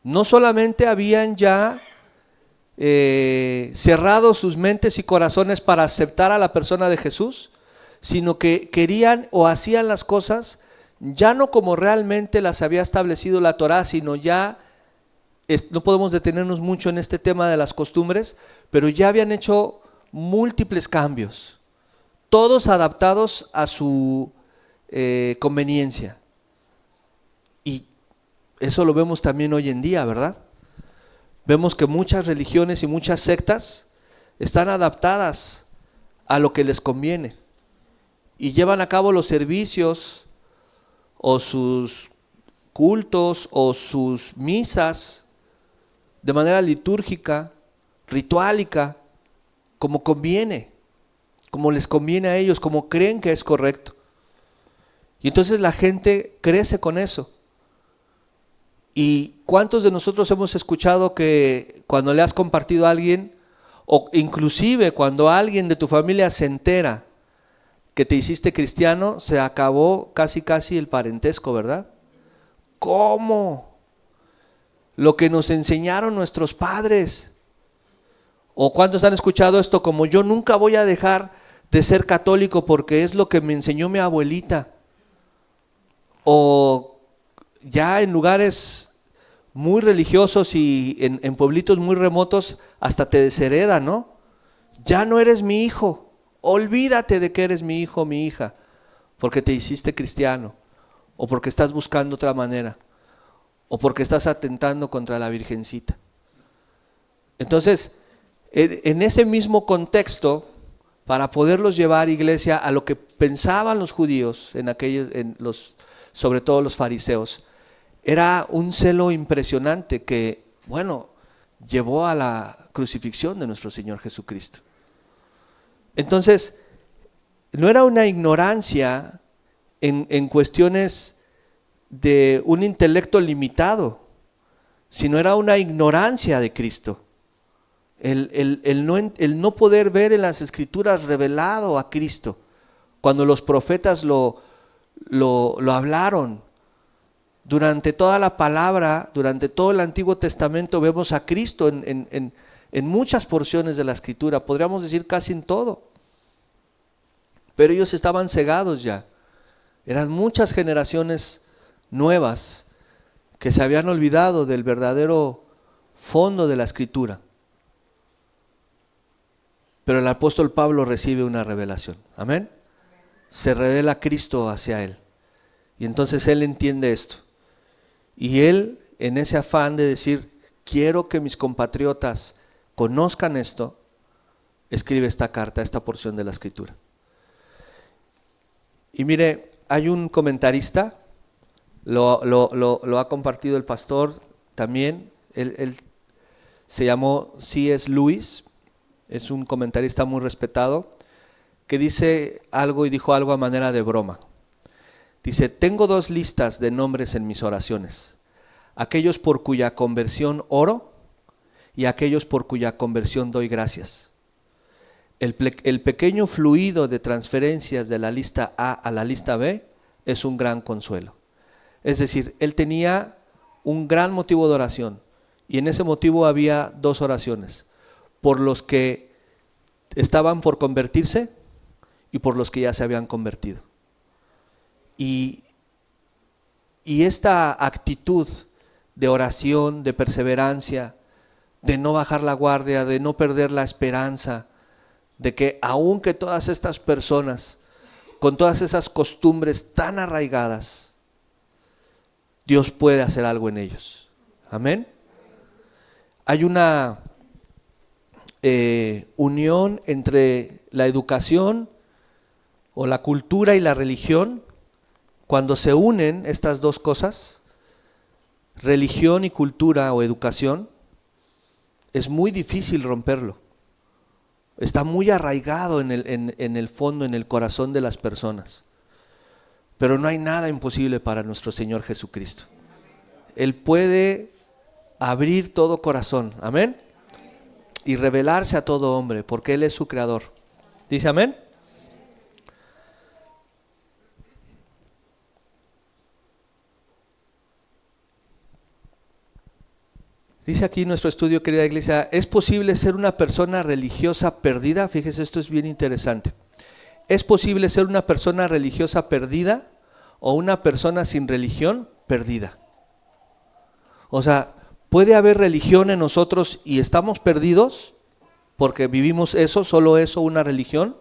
No solamente habían ya cerrado sus mentes y corazones para aceptar a la persona de Jesús, sino que querían o hacían las cosas ya no como realmente las había establecido la Torá, sino ya, no podemos detenernos mucho en este tema de las costumbres, pero ya habían hecho múltiples cambios, todos adaptados a su conveniencia. Y eso lo vemos también hoy en día, ¿verdad? Vemos que muchas religiones y muchas sectas están adaptadas a lo que les conviene y llevan a cabo los servicios o sus cultos o sus misas de manera litúrgica, rituálica, como conviene, como les conviene a ellos, como creen que es correcto. Y entonces la gente crece con eso. ¿Y cuántos de nosotros hemos escuchado que cuando le has compartido a alguien, o inclusive cuando alguien de tu familia se entera que te hiciste cristiano, se acabó casi el parentesco, ¿verdad? ¿Cómo? Lo que nos enseñaron nuestros padres. ¿O cuántos han escuchado esto como yo nunca voy a dejar de ser católico porque es lo que me enseñó mi abuelita? O ya en lugares muy religiosos y en pueblitos muy remotos hasta te desheredan, ¿no? Ya no eres mi hijo, olvídate de que eres mi hijo o mi hija, porque te hiciste cristiano, o porque estás buscando otra manera, o porque estás atentando contra la Virgencita. Entonces, en ese mismo contexto, para poderlos llevar, iglesia, a lo que pensaban los judíos, sobre todo los fariseos, era un celo impresionante que, bueno, llevó a la crucifixión de nuestro Señor Jesucristo. Entonces, no era una ignorancia en cuestiones de un intelecto limitado, sino era una ignorancia de Cristo. El no poder ver en las Escrituras revelado a Cristo. Cuando los profetas lo hablaron, durante toda la palabra, durante todo el Antiguo Testamento vemos a Cristo en muchas porciones de la Escritura, podríamos decir casi en todo. Pero ellos estaban cegados ya. Eran muchas generaciones nuevas que se habían olvidado del verdadero fondo de la Escritura. Pero el apóstol Pablo recibe una revelación. Amén. Se revela Cristo hacia él. Y entonces él entiende esto. Y él, en ese afán de decir, quiero que mis compatriotas conozcan esto, escribe esta carta, esta porción de la Escritura. Y mire, hay un comentarista, lo ha compartido el pastor también, él se llamó C.S. Lewis, es un comentarista muy respetado, que dice algo y dijo algo a manera de broma. Dice, tengo 2 listas de nombres en mis oraciones, aquellos por cuya conversión oro y aquellos por cuya conversión doy gracias. El pequeño fluido de transferencias de la lista A a la lista B es un gran consuelo. Es decir, él tenía un gran motivo de oración y en ese motivo había 2 oraciones, por los que estaban por convertirse y por los que ya se habían convertido. Y esta actitud de oración, de perseverancia, de no bajar la guardia, de no perder la esperanza, de que aunque todas estas personas, con todas esas costumbres tan arraigadas, Dios puede hacer algo en ellos. Amén. Hay una unión entre la educación o la cultura y la religión. Cuando se unen estas 2 cosas, religión y cultura o educación, es muy difícil romperlo. Está muy arraigado en el fondo, en el corazón de las personas. Pero no hay nada imposible para nuestro Señor Jesucristo. Él puede abrir todo corazón, amén, y revelarse a todo hombre, porque Él es su creador. ¿Dice amén? Dice aquí nuestro estudio, querida iglesia, ¿es posible ser una persona religiosa perdida? Fíjese, esto es bien interesante. ¿Es posible ser una persona religiosa perdida o una persona sin religión perdida? O sea, ¿puede haber religión en nosotros y estamos perdidos porque vivimos eso, solo eso, una religión?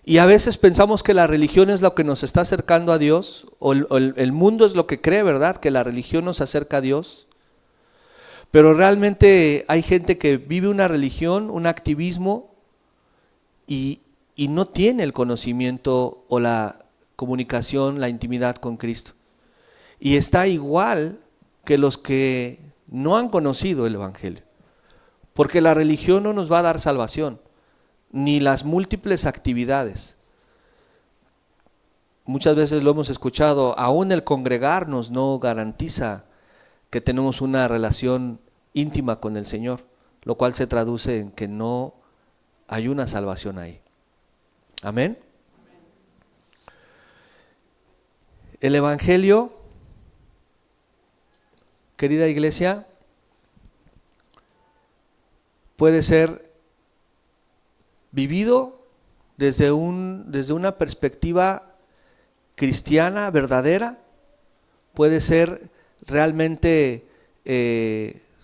Y a veces pensamos que la religión es lo que nos está acercando a Dios, o el mundo es lo que cree, ¿verdad? Que la religión nos acerca a Dios. Pero realmente hay gente que vive una religión, un activismo y no tiene el conocimiento o la comunicación, la intimidad con Cristo. Y está igual que los que no han conocido el Evangelio. Porque la religión no nos va a dar salvación, ni las múltiples actividades. Muchas veces lo hemos escuchado, aún el congregarnos no garantiza que tenemos una relación íntima con el Señor, lo cual se traduce en que no hay una salvación ahí. Amén. El Evangelio, querida iglesia, puede ser vivido desde una perspectiva cristiana verdadera, puede ser realmente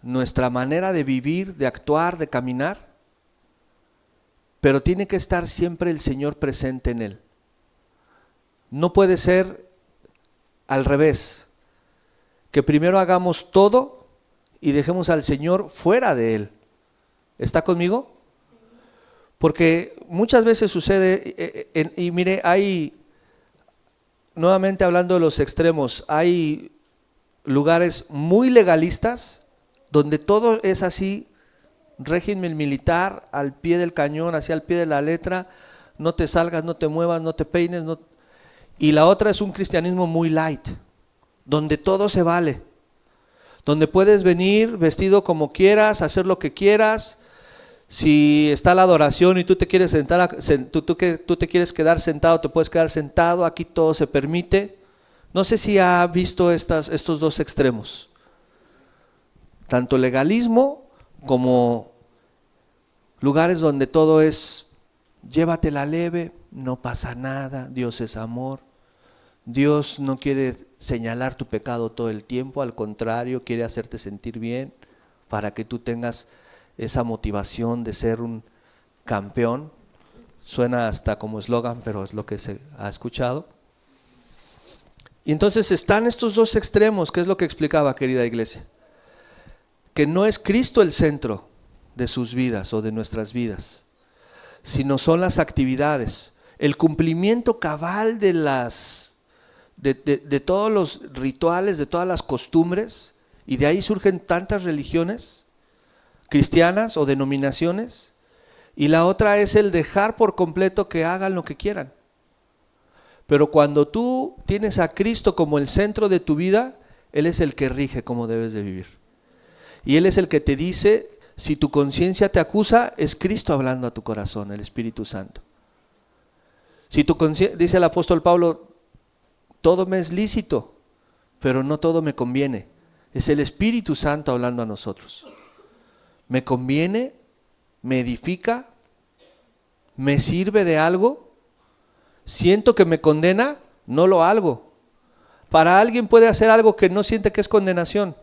nuestra manera de vivir, de actuar, de caminar, pero tiene que estar siempre el Señor presente en él. No puede ser al revés, que primero hagamos todo y dejemos al Señor fuera de él. ¿Está conmigo? Porque muchas veces sucede, y mire, hay, nuevamente hablando de los extremos, hay lugares muy legalistas donde todo es así, régimen militar al pie del cañón, así al pie de la letra, no te salgas, no te muevas, no te peines. No. Y la otra es un cristianismo muy light, donde todo se vale, donde puedes venir vestido como quieras, hacer lo que quieras. Si está la adoración y tú te quieres sentar, tú te quieres quedar sentado, te puedes quedar sentado. Aquí todo se permite. No sé si ha visto estos dos extremos, tanto legalismo como lugares donde todo es llévatela leve, no pasa nada, Dios es amor. Dios no quiere señalar tu pecado todo el tiempo, al contrario, quiere hacerte sentir bien para que tú tengas esa motivación de ser un campeón. Suena hasta como eslogan, pero es lo que se ha escuchado. Y entonces están estos dos extremos, que es lo que explicaba, querida iglesia, que no es Cristo el centro de sus vidas o de nuestras vidas, sino son las actividades, el cumplimiento cabal de todos los rituales, de todas las costumbres, y de ahí surgen tantas religiones cristianas o denominaciones. Y la otra es el dejar por completo que hagan lo que quieran. Pero cuando tú tienes a Cristo como el centro de tu vida, Él es el que rige cómo debes de vivir. Y Él es el que te dice, si tu conciencia te acusa, es Cristo hablando a tu corazón, el Espíritu Santo. Si tu conciencia, dice el apóstol Pablo, todo me es lícito, pero no todo me conviene. Es el Espíritu Santo hablando a nosotros. ¿Me conviene? ¿Me edifica? ¿Me sirve de algo? ¿Siento que me condena? No lo hago. Para alguien puede hacer algo que no siente que es condenación,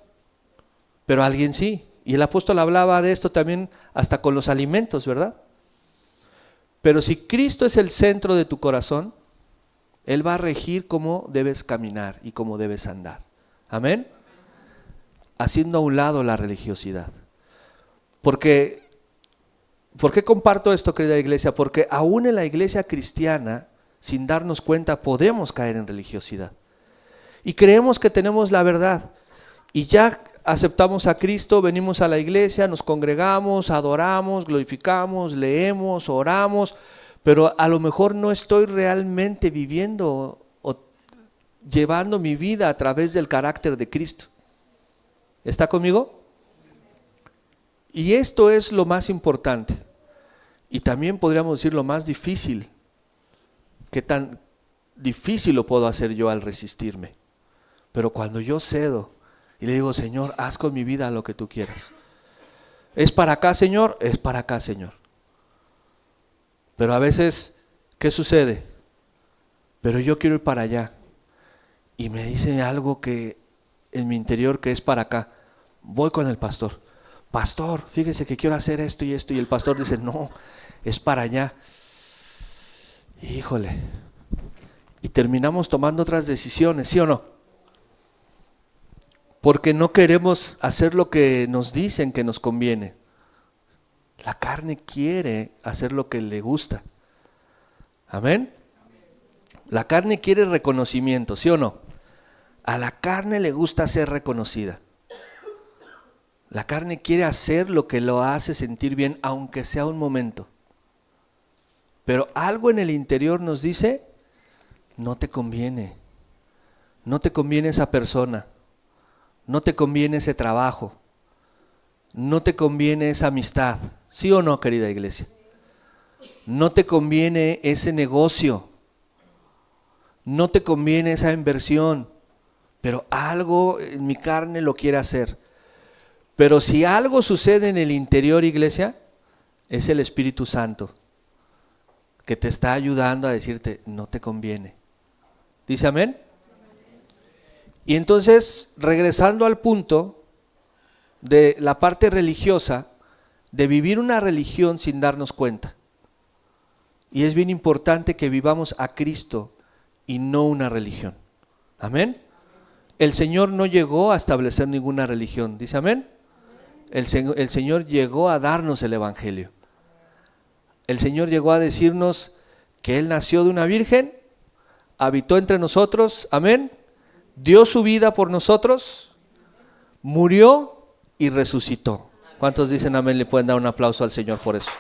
pero alguien sí. Y el apóstol hablaba de esto también hasta con los alimentos, ¿verdad? Pero si Cristo es el centro de tu corazón, Él va a regir cómo debes caminar y cómo debes andar. Amén. Haciendo a un lado la religiosidad. ¿Por qué comparto esto, querida iglesia? Porque aún en la iglesia cristiana, sin darnos cuenta, podemos caer en religiosidad. Y creemos que tenemos la verdad. Y ya aceptamos a Cristo, venimos a la iglesia, nos congregamos, adoramos, glorificamos, leemos, oramos, pero a lo mejor no estoy realmente viviendo o llevando mi vida a través del carácter de Cristo. ¿Está conmigo? Y esto es lo más importante. Y también podríamos decir lo más difícil. ¿Qué tan difícil lo puedo hacer yo al resistirme? Pero cuando yo cedo y le digo, Señor, haz con mi vida lo que tú quieras. ¿Es para acá, Señor? Es para acá, Señor. Pero a veces, ¿qué sucede? Pero yo quiero ir para allá. Y me dice algo que en mi interior que es para acá. Voy con el pastor. Pastor, fíjese que quiero hacer esto y esto. Y el pastor dice, no, es para allá. Híjole. Y terminamos tomando otras decisiones, ¿sí o no? Porque no queremos hacer lo que nos dicen que nos conviene. La carne quiere hacer lo que le gusta. ¿Amén? La carne quiere reconocimiento, ¿sí o no? A la carne le gusta ser reconocida. La carne quiere hacer lo que lo hace sentir bien, aunque sea un momento. Pero algo en el interior nos dice, no te conviene. No te conviene esa persona. No te conviene ese trabajo. No te conviene esa amistad. ¿Sí o no, querida iglesia? No te conviene ese negocio. No te conviene esa inversión. Pero algo en mi carne lo quiere hacer. Pero si algo sucede en el interior, iglesia, es el Espíritu Santo que te está ayudando a decirte, no te conviene. ¿Dice amén? Y entonces, regresando al punto de la parte religiosa, de vivir una religión sin darnos cuenta. Y es bien importante que vivamos a Cristo y no una religión. ¿Amén? El Señor no llegó a establecer ninguna religión. ¿Dice amén? El Señor llegó a darnos el Evangelio. El Señor llegó a decirnos que Él nació de una virgen, habitó entre nosotros, amén, dio su vida por nosotros, murió y resucitó. ¿Cuántos dicen amén? Le pueden dar un aplauso al Señor por eso.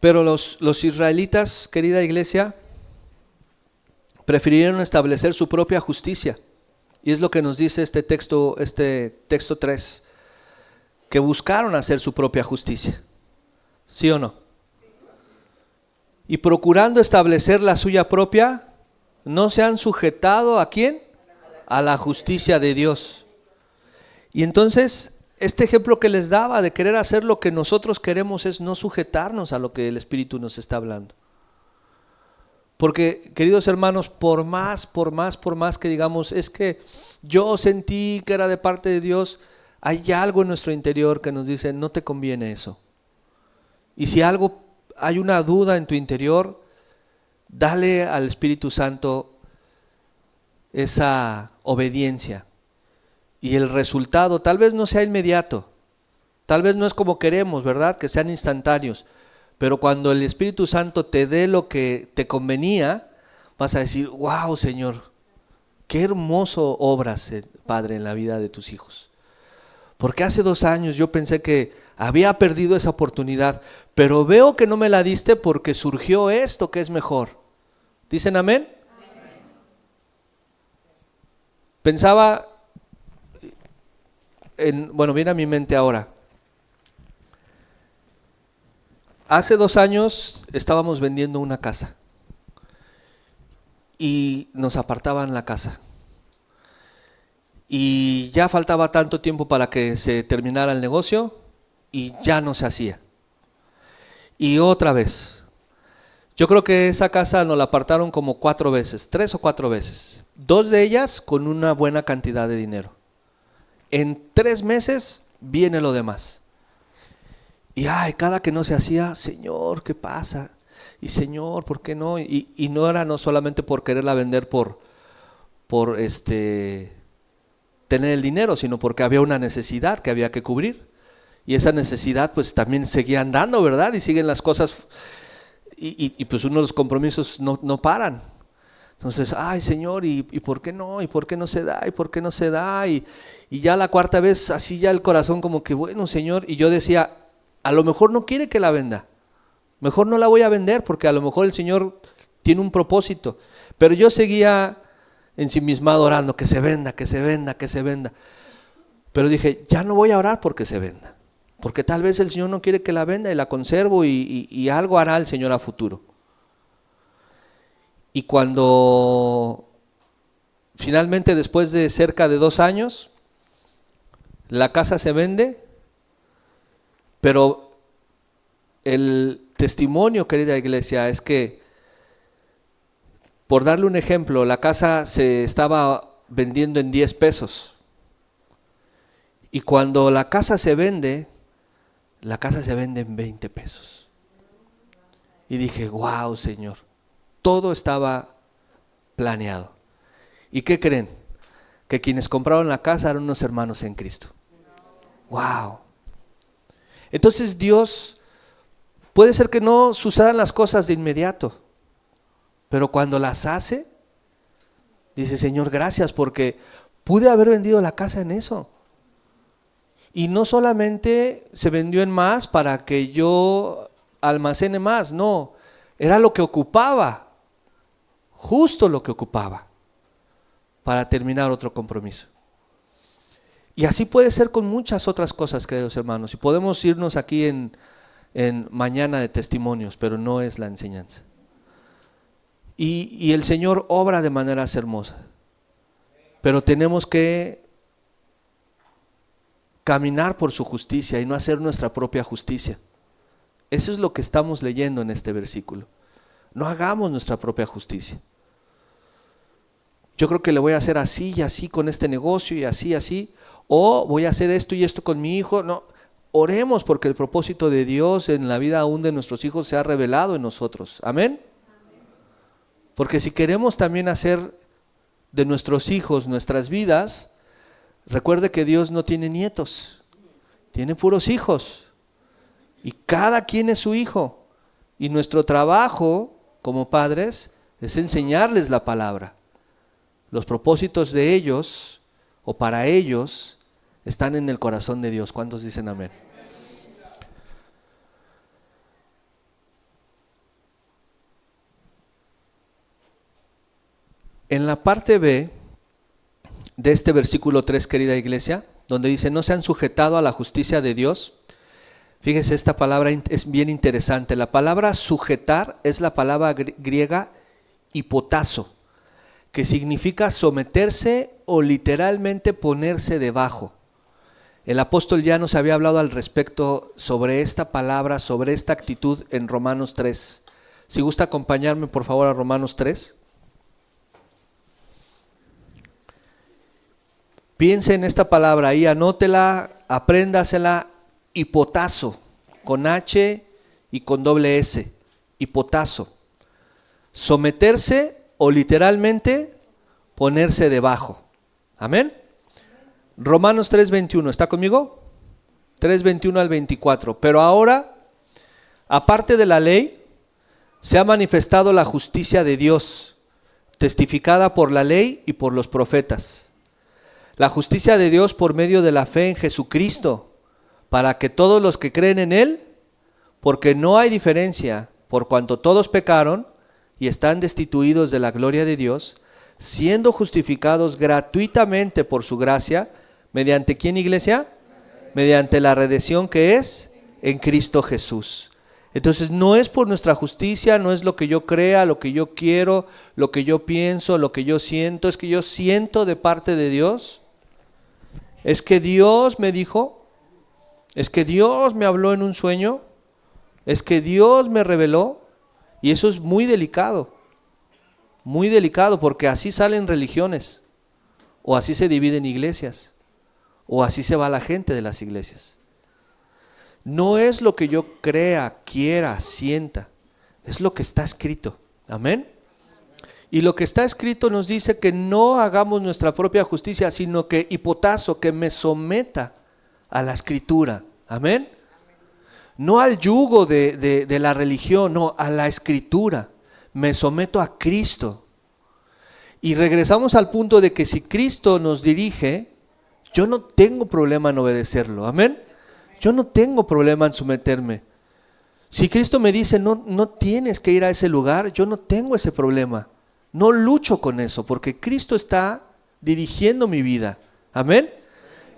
Pero los israelitas, querida iglesia, prefirieron establecer su propia justicia. Y es lo que nos dice este texto 3, que buscaron hacer su propia justicia. ¿Sí o no? Y procurando establecer la suya propia, no se han sujetado ¿a quién? A la justicia de Dios. Y entonces, este ejemplo que les daba de querer hacer lo que nosotros queremos es no sujetarnos a lo que el Espíritu nos está hablando. Porque, queridos hermanos, por más que digamos, es que yo sentí que era de parte de Dios, hay algo en nuestro interior que nos dice, no te conviene eso. Y si hay una duda en tu interior, dale al Espíritu Santo esa obediencia. Y el resultado tal vez no sea inmediato, tal vez no es como queremos, ¿verdad? Que sean instantáneos. Pero cuando el Espíritu Santo te dé lo que te convenía, vas a decir, wow, Señor, qué hermoso obras, Padre, en la vida de tus hijos. Porque hace 2 años yo pensé que había perdido esa oportunidad, pero veo que no me la diste porque surgió esto que es mejor. ¿Dicen amén? Amén. Pensaba, viene a mi mente ahora. Hace 2 años estábamos vendiendo una casa y nos apartaban la casa. Y ya faltaba tanto tiempo para que se terminara el negocio y ya no se hacía. Y otra vez. Yo creo que esa casa nos la apartaron como 4 veces, 3 o 4 veces. 2 de ellas con una buena cantidad de dinero. En 3 meses viene lo demás. Y cada que no se hacía, Señor, ¿qué pasa? Y Señor, ¿por qué no? Y no era no solamente por quererla vender por tener el dinero, sino porque había una necesidad que había que cubrir. Y esa necesidad pues también seguía andando, ¿verdad? Y siguen las cosas, y pues uno de los compromisos no paran. Entonces, Señor, ¿y por qué no? ¿Y por qué no se da? ¿Y por qué no se da? Y ya la 4ª vez, así ya el corazón como que, bueno, Señor, y yo decía, a lo mejor no quiere que la venda, mejor no la voy a vender porque a lo mejor el Señor tiene un propósito. Pero yo seguía ensimismado orando, que se venda, que se venda, que se venda. Pero dije, ya no voy a orar porque se venda, porque tal vez el Señor no quiere que la venda y la conservo y algo hará el Señor a futuro. Y cuando finalmente, después de cerca de 2 años, la casa se vende, pero el testimonio, querida iglesia, es que, por darle un ejemplo, la casa se estaba vendiendo en 10 pesos. Y cuando la casa se vende en 20 pesos. Y dije, wow, Señor, todo estaba planeado. ¿Y qué creen? Que quienes compraron la casa eran unos hermanos en Cristo. Wow. Entonces Dios, puede ser que no sucedan las cosas de inmediato, pero cuando las hace, dice, Señor, gracias porque pude haber vendido la casa en eso. Y no solamente se vendió en más para que yo almacene más, no, era lo que ocupaba, justo lo que ocupaba para terminar otro compromiso. Y así puede ser con muchas otras cosas, queridos hermanos. Y podemos irnos aquí en mañana de testimonios, pero no es la enseñanza. Y el Señor obra de maneras hermosas. Pero tenemos que caminar por su justicia y no hacer nuestra propia justicia. Eso es lo que estamos leyendo en este versículo. No hagamos nuestra propia justicia. Yo creo que le voy a hacer así y así con este negocio y así, o voy a hacer esto y esto con mi hijo. No, oremos porque el propósito de Dios en la vida aún de nuestros hijos se ha revelado en nosotros. Amén. Porque si queremos también hacer de nuestros hijos nuestras vidas, recuerde que Dios no tiene nietos, tiene puros hijos. Y cada quien es su hijo. Y nuestro trabajo como padres es enseñarles la palabra. Los propósitos de ellos o para ellos están en el corazón de Dios. ¿Cuántos dicen amén? En la parte B de este versículo 3, querida iglesia, donde dice, no se han sujetado a la justicia de Dios. Fíjese, esta palabra es bien interesante. La palabra sujetar es la palabra griega hipotazo, que significa someterse o literalmente ponerse debajo. El apóstol ya nos había hablado al respecto sobre esta palabra, sobre esta actitud en Romanos 3. Si gusta acompañarme por favor a Romanos 3. Piense en esta palabra ahí, anótela, apréndasela, hipotazo, con H y con doble S, hipotazo. Someterse o literalmente ponerse debajo. Amén. Romanos 3:21, ¿está conmigo? 3:21 al 24. Pero ahora, aparte de la ley, se ha manifestado la justicia de Dios, testificada por la ley y por los profetas. La justicia de Dios por medio de la fe en Jesucristo, para que todos los que creen en Él, porque no hay diferencia, por cuanto todos pecaron y están destituidos de la gloria de Dios, siendo justificados gratuitamente por su gracia, ¿mediante quién, iglesia? Mediante la redención que es en Cristo Jesús. Entonces no es por nuestra justicia, no es lo que yo crea, lo que yo quiero, lo que yo pienso, lo que yo siento, es que yo siento de parte de Dios. Es que Dios me dijo, es que Dios me habló en un sueño, es que Dios me reveló, y eso es muy delicado porque así salen religiones, o así se dividen iglesias, o así se va la gente de las iglesias. No es lo que yo crea, quiera, sienta, es lo que está escrito. Amén. Y lo que está escrito nos dice que no hagamos nuestra propia justicia, sino que hipotazo, que me someta a la escritura. Amén. No al yugo de la religión, no, a la escritura. Me someto a Cristo. Y regresamos al punto de que si Cristo nos dirige, yo no tengo problema en obedecerlo. Amén. Yo no tengo problema en someterme. Si Cristo me dice, no tienes que ir a ese lugar, yo no tengo ese problema. No lucho con eso, porque Cristo está dirigiendo mi vida. Amén.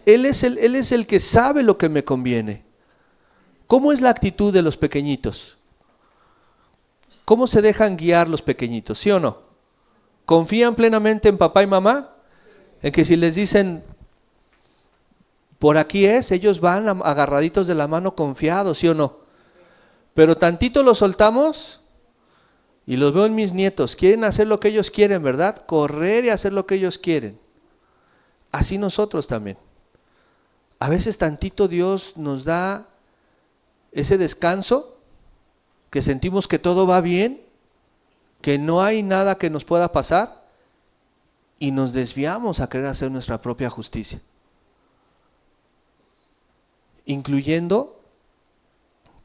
Él es el que sabe lo que me conviene. ¿Cómo es la actitud de los pequeñitos? ¿Cómo se dejan guiar los pequeñitos? ¿Sí o no? ¿Confían plenamente en papá y mamá? En que si les dicen, por aquí es, ellos van agarraditos de la mano confiados, ¿sí o no? Pero tantito los soltamos y los veo en mis nietos, quieren hacer lo que ellos quieren, ¿verdad? Correr y hacer lo que ellos quieren. Así nosotros también. A veces tantito Dios nos da ese descanso, que sentimos que todo va bien, que no hay nada que nos pueda pasar, y nos desviamos a querer hacer nuestra propia justicia, incluyendo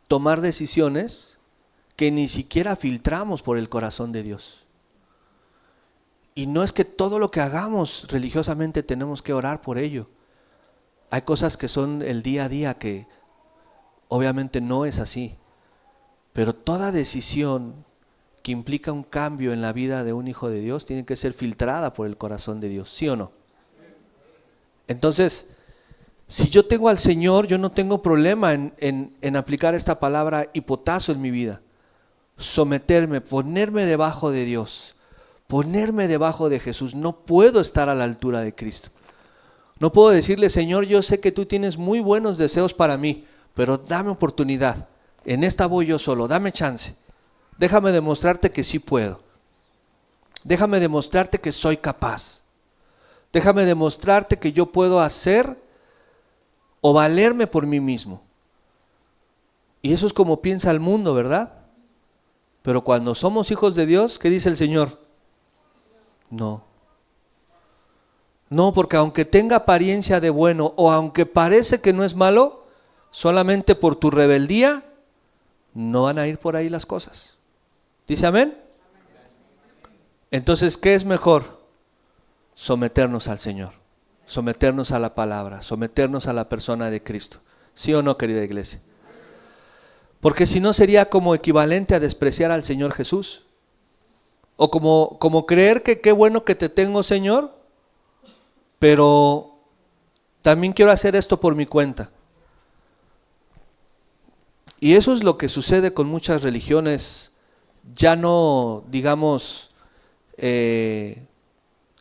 tomar decisiones que ni siquiera filtramos por el corazón de Dios. Y no es que todo lo que hagamos religiosamente tenemos que orar por ello. Hay cosas que son el día a día que obviamente no es así. Pero toda decisión que implica un cambio en la vida de un hijo de Dios tiene que ser filtrada por el corazón de Dios, ¿sí o no? Entonces, si yo tengo al Señor, yo no tengo problema en aplicar esta palabra hipotazo en mi vida. Someterme, ponerme debajo de Dios, ponerme debajo de Jesús. No puedo estar a la altura de Cristo. No puedo decirle, Señor, yo sé que tú tienes muy buenos deseos para mí, pero dame oportunidad. En esta voy yo solo, dame chance. Déjame demostrarte que sí puedo. Déjame demostrarte que soy capaz. Déjame demostrarte que yo puedo hacer o valerme por mí mismo. Y eso es como piensa el mundo, ¿verdad? Pero cuando somos hijos de Dios, ¿qué dice el Señor? No. No, porque aunque tenga apariencia de bueno o aunque parece que no es malo, solamente por tu rebeldía no van a ir por ahí las cosas. ¿Dice amén? Entonces, ¿qué es mejor? Someternos al Señor, someternos a la palabra, someternos a la persona de Cristo. ¿Sí o no, querida iglesia? Porque si no sería como equivalente a despreciar al Señor Jesús. O como creer que qué bueno que te tengo, Señor, pero también quiero hacer esto por mi cuenta. Y eso es lo que sucede con muchas religiones, ya no, digamos,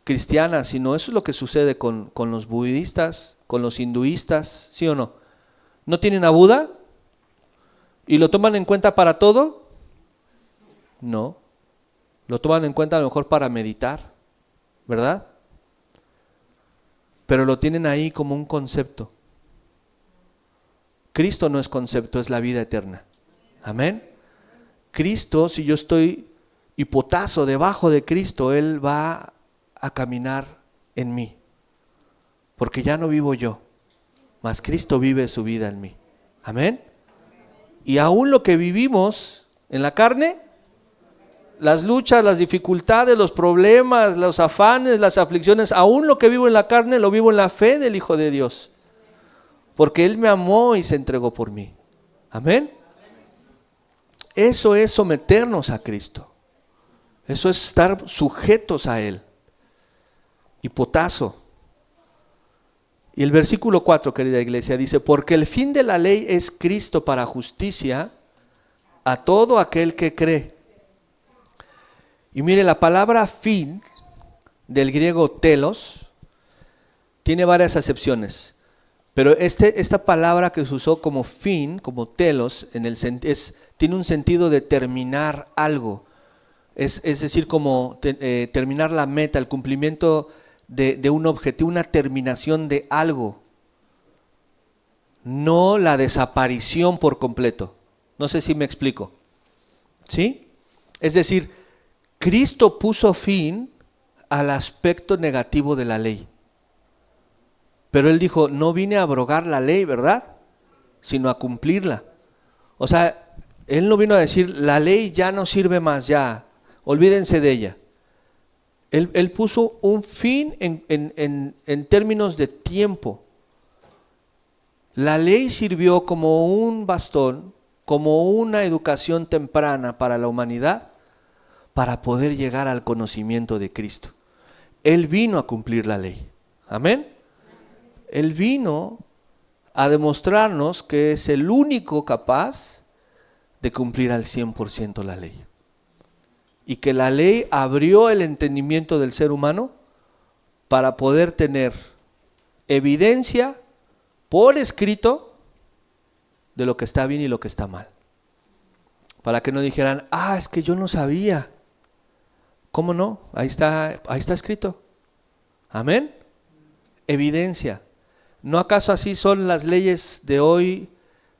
cristianas, sino eso es lo que sucede con los budistas, con los hinduistas, ¿sí o no? ¿No tienen a Buda? ¿Y lo toman en cuenta para todo? No. Lo toman en cuenta a lo mejor para meditar, ¿verdad? Pero lo tienen ahí como un concepto. Cristo no es concepto, es la vida eterna. Amén. Cristo, si yo estoy hipotazo debajo de Cristo, Él va a caminar en mí. Porque ya no vivo yo, mas Cristo vive su vida en mí. Amén. Y aún lo que vivimos en la carne, las luchas, las dificultades, los problemas, los afanes, las aflicciones, aún lo que vivo en la carne, lo vivo en la fe del Hijo de Dios. Porque Él me amó y se entregó por mí. Amén. Eso es someternos a Cristo. Eso es estar sujetos a Él. Hipotazo. Y el versículo 4, querida iglesia, dice, porque el fin de la ley es Cristo para justicia a todo aquel que cree. Y mire, la palabra fin, del griego telos, tiene varias acepciones. Pero esta palabra que se usó como fin, como telos, tiene un sentido de terminar algo. Es decir, como terminar la meta, el cumplimiento de un objetivo, una terminación de algo. No la desaparición por completo. No sé si me explico. ¿Sí? Es decir, Cristo puso fin al aspecto negativo de la ley. Pero Él dijo, no vine a abrogar la ley, ¿verdad? Sino a cumplirla. O sea, Él no vino a decir, la ley ya no sirve más, ya, olvídense de ella. Él puso un fin en términos de tiempo. La ley sirvió como un bastón, como una educación temprana para la humanidad, para poder llegar al conocimiento de Cristo. Él vino a cumplir la ley. Amén. Él vino a demostrarnos que es el único capaz de cumplir al 100% la ley. Y que la ley abrió el entendimiento del ser humano para poder tener evidencia por escrito de lo que está bien y lo que está mal. Para que no dijeran, es que yo no sabía. ¿Cómo no? Ahí está escrito. Amén. Evidencia. ¿No acaso así son las leyes de hoy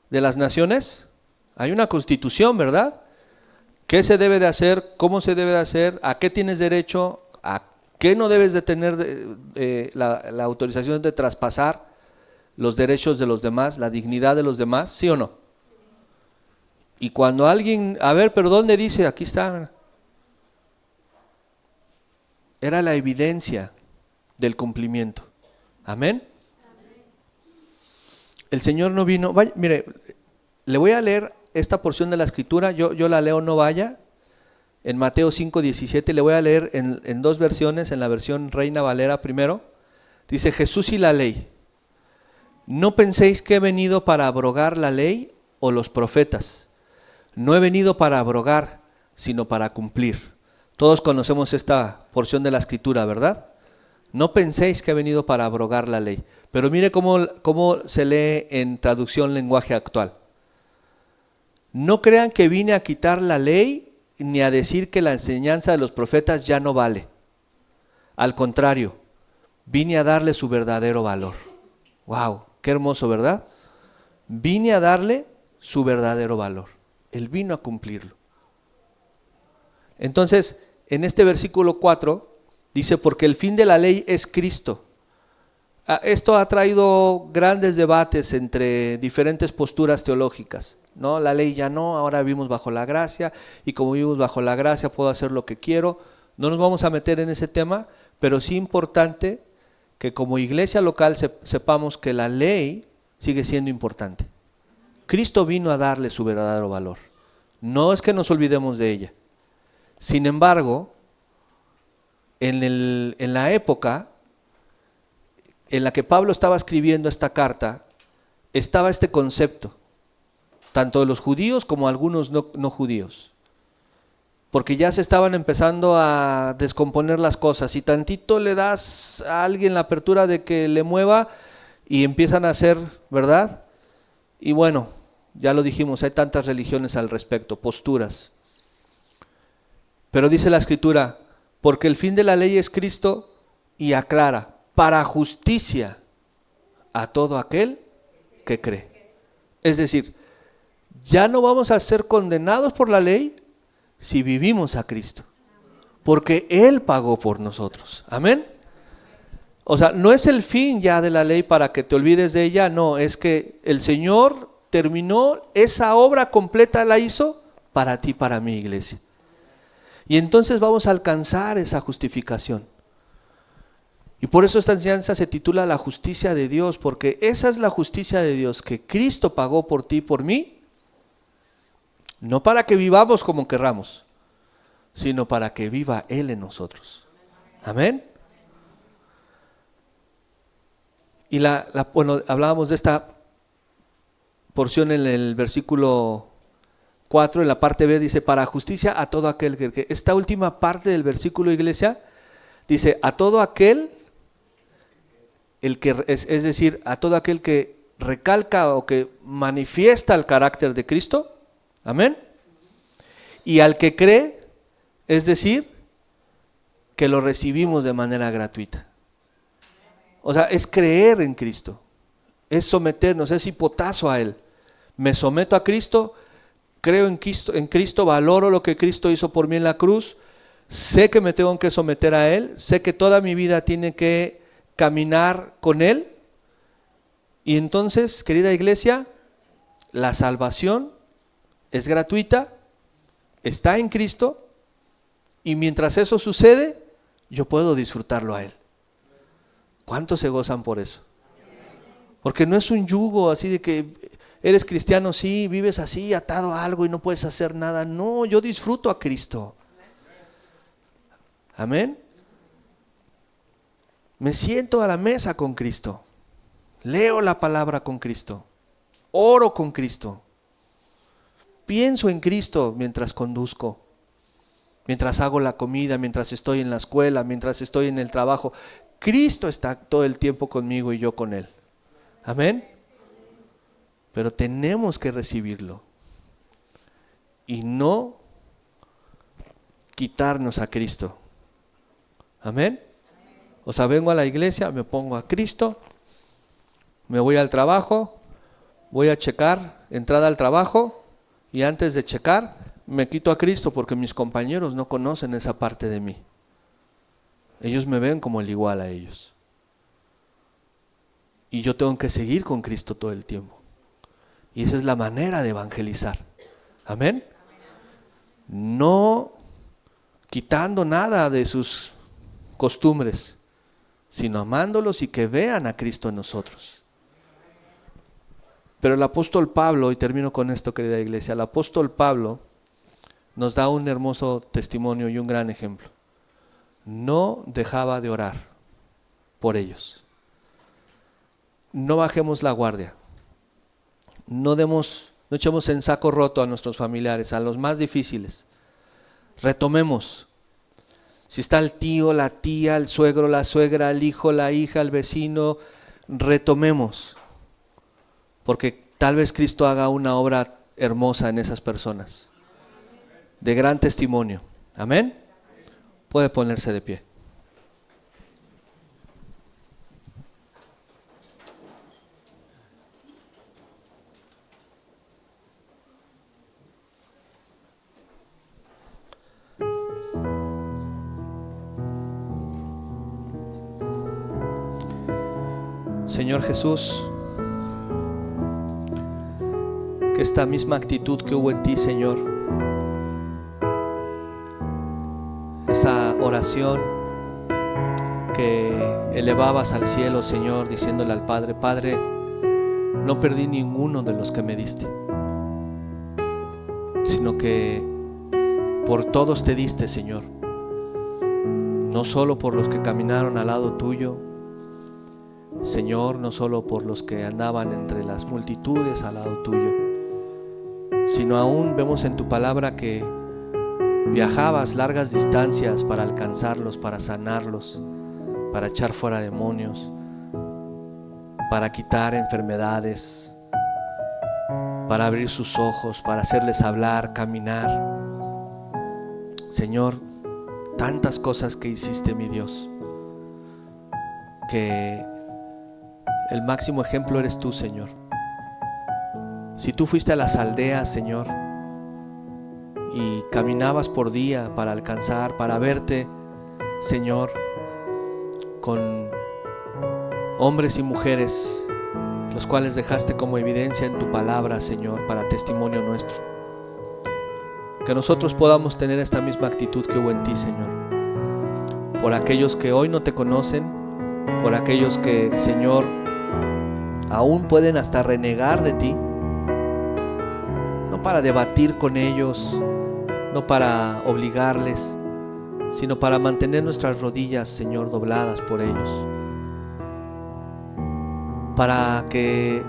de las naciones? Hay una constitución, ¿verdad? ¿Qué se debe de hacer? ¿Cómo se debe de hacer? ¿A qué tienes derecho? ¿A qué no debes de tener la autorización de traspasar los derechos de los demás, la dignidad de los demás? ¿Sí o no? Y cuando alguien, pero ¿dónde dice? Aquí está. Era la evidencia del cumplimiento. Amén. El Señor no vino, mire, le voy a leer esta porción de la escritura, yo la leo, no vaya, en Mateo 5:17, le voy a leer en dos versiones, en la versión Reina Valera primero, dice Jesús y la ley. No penséis que he venido para abrogar la ley o los profetas, no he venido para abrogar, sino para cumplir. Todos conocemos esta porción de la escritura, ¿verdad? No penséis que he venido para abrogar la ley. Pero mire cómo se lee en traducción lenguaje actual. No crean que vine a quitar la ley ni a decir que la enseñanza de los profetas ya no vale. Al contrario, vine a darle su verdadero valor. ¡Wow! ¡Qué hermoso!, ¿verdad? Vine a darle su verdadero valor. Él vino a cumplirlo. Entonces, en este versículo 4 dice, porque el fin de la ley es Cristo. Esto ha traído grandes debates entre diferentes posturas teológicas, ¿no? La ley ya no, ahora vivimos bajo la gracia, y como vivimos bajo la gracia puedo hacer lo que quiero. No nos vamos a meter en ese tema, pero sí importante que como iglesia local sepamos que la ley sigue siendo importante. Cristo vino a darle su verdadero valor. No es que nos olvidemos de ella. Sin embargo, en la época en la que Pablo estaba escribiendo esta carta, estaba este concepto, tanto de los judíos como algunos no judíos, porque ya se estaban empezando a descomponer las cosas y tantito le das a alguien la apertura de que le mueva y empiezan a hacer, ¿verdad? Y bueno, ya lo dijimos, hay tantas religiones al respecto, posturas. Pero dice la Escritura, porque el fin de la ley es Cristo, y aclara, para justicia a todo aquel que cree. Es decir, ya no vamos a ser condenados por la ley si vivimos a Cristo, porque Él pagó por nosotros. Amén. O sea, no es el fin ya de la ley para que te olvides de ella, no, es que el Señor terminó esa obra completa, la hizo para ti, para mi iglesia. Y entonces vamos a alcanzar esa justificación. Y por eso esta enseñanza se titula La justicia de Dios, porque esa es la justicia de Dios, que Cristo pagó por ti y por mí, no para que vivamos como querramos, sino para que viva Él en nosotros. Amén. Y bueno, hablábamos de esta porción en el versículo 4, en la parte B dice, para justicia a todo aquel que... Esta última parte del versículo, iglesia, dice, a todo aquel, es decir, a todo aquel que recalca o que manifiesta el carácter de Cristo, amén, y al que cree, es decir, que lo recibimos de manera gratuita. O sea, es creer en Cristo, es someternos, es hipotazo a Él. Me someto a Cristo, creo en Cristo, valoro lo que Cristo hizo por mí en la cruz, sé que me tengo que someter a Él, sé que toda mi vida tiene que caminar con Él. Y entonces, querida iglesia, la salvación es gratuita, está en Cristo, y mientras eso sucede, yo puedo disfrutarlo a Él. ¿Cuántos se gozan por eso? Porque no es un yugo así de que eres cristiano, sí, vives así, atado a algo y no puedes hacer nada. No, yo disfruto a Cristo. Amén. Me siento a la mesa con Cristo. Leo la palabra con Cristo. Oro con Cristo. Pienso en Cristo mientras conduzco. Mientras hago la comida, mientras estoy en la escuela, mientras estoy en el trabajo. Cristo está todo el tiempo conmigo y yo con Él. Amén. Pero tenemos que recibirlo y no quitarnos a Cristo. Amén. O sea, vengo a la iglesia, me pongo a Cristo, me voy al trabajo, voy a checar, entrada al trabajo, y antes de checar, me quito a Cristo porque mis compañeros no conocen esa parte de mí. Ellos me ven como el igual a ellos. Y yo tengo que seguir con Cristo todo el tiempo. Y esa es la manera de evangelizar. Amén. No quitando nada de sus costumbres, sino amándolos y que vean a Cristo en nosotros. Pero el apóstol Pablo, y termino con esto, querida iglesia, el apóstol Pablo nos da un hermoso testimonio y un gran ejemplo. No dejaba de orar por ellos. No bajemos la guardia. No echemos en saco roto a nuestros familiares, a los más difíciles. Retomemos. Si está el tío, la tía, el suegro, la suegra, el hijo, la hija, el vecino, retomemos. Porque tal vez Cristo haga una obra hermosa en esas personas, de gran testimonio. Amén. Puede ponerse de pie. Señor Jesús, que esta misma actitud que hubo en ti, Señor, esa oración que elevabas al cielo, Señor, diciéndole al Padre, Padre, no perdí ninguno de los que me diste, sino que por todos te diste, Señor. no solo por los que caminaron al lado tuyo, Señor, no solo por los que andaban entre las multitudes al lado tuyo, sino aún vemos en tu palabra que viajabas largas distancias para alcanzarlos, para sanarlos, para echar fuera demonios, para quitar enfermedades, para abrir sus ojos, para hacerles hablar, caminar. Señor, tantas cosas que hiciste, mi Dios, que el máximo ejemplo eres tú, Señor. Si tú fuiste a las aldeas, Señor, y caminabas por día para alcanzar, para verte, Señor, con hombres y mujeres, los cuales dejaste como evidencia en tu palabra, Señor, para testimonio nuestro. Que nosotros podamos tener esta misma actitud que hubo en ti, Señor, por aquellos que hoy no te conocen, por aquellos que, Señor, aún pueden hasta renegar de ti, no para debatir con ellos, no para obligarles, sino para mantener nuestras rodillas, Señor, dobladas por ellos, para que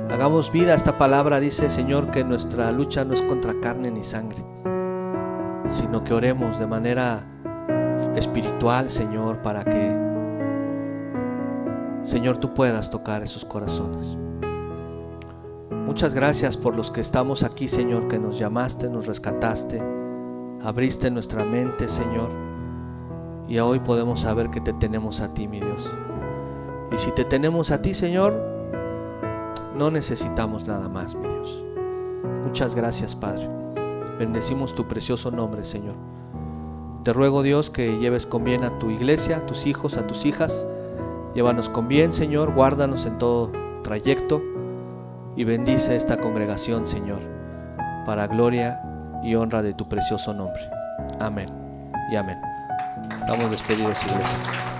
hagamos vida a esta palabra. Dice, Señor, que nuestra lucha no es contra carne ni sangre, sino que oremos de manera espiritual, Señor, para que, Señor, tú puedas tocar esos corazones. Muchas gracias por los que estamos aquí, Señor, que nos llamaste, nos rescataste, abriste nuestra mente, Señor, y hoy podemos saber que te tenemos a ti, mi Dios. Y si te tenemos a ti, Señor, no necesitamos nada más, mi Dios. Muchas gracias, Padre. Bendecimos tu precioso nombre, Señor. Te ruego, Dios, que lleves con bien a tu iglesia, a tus hijos, a tus hijas. Llévanos con bien, Señor, guárdanos en todo trayecto y bendice esta congregación, Señor, para gloria y honra de tu precioso nombre. Amén y amén. Estamos despedidos, iglesia.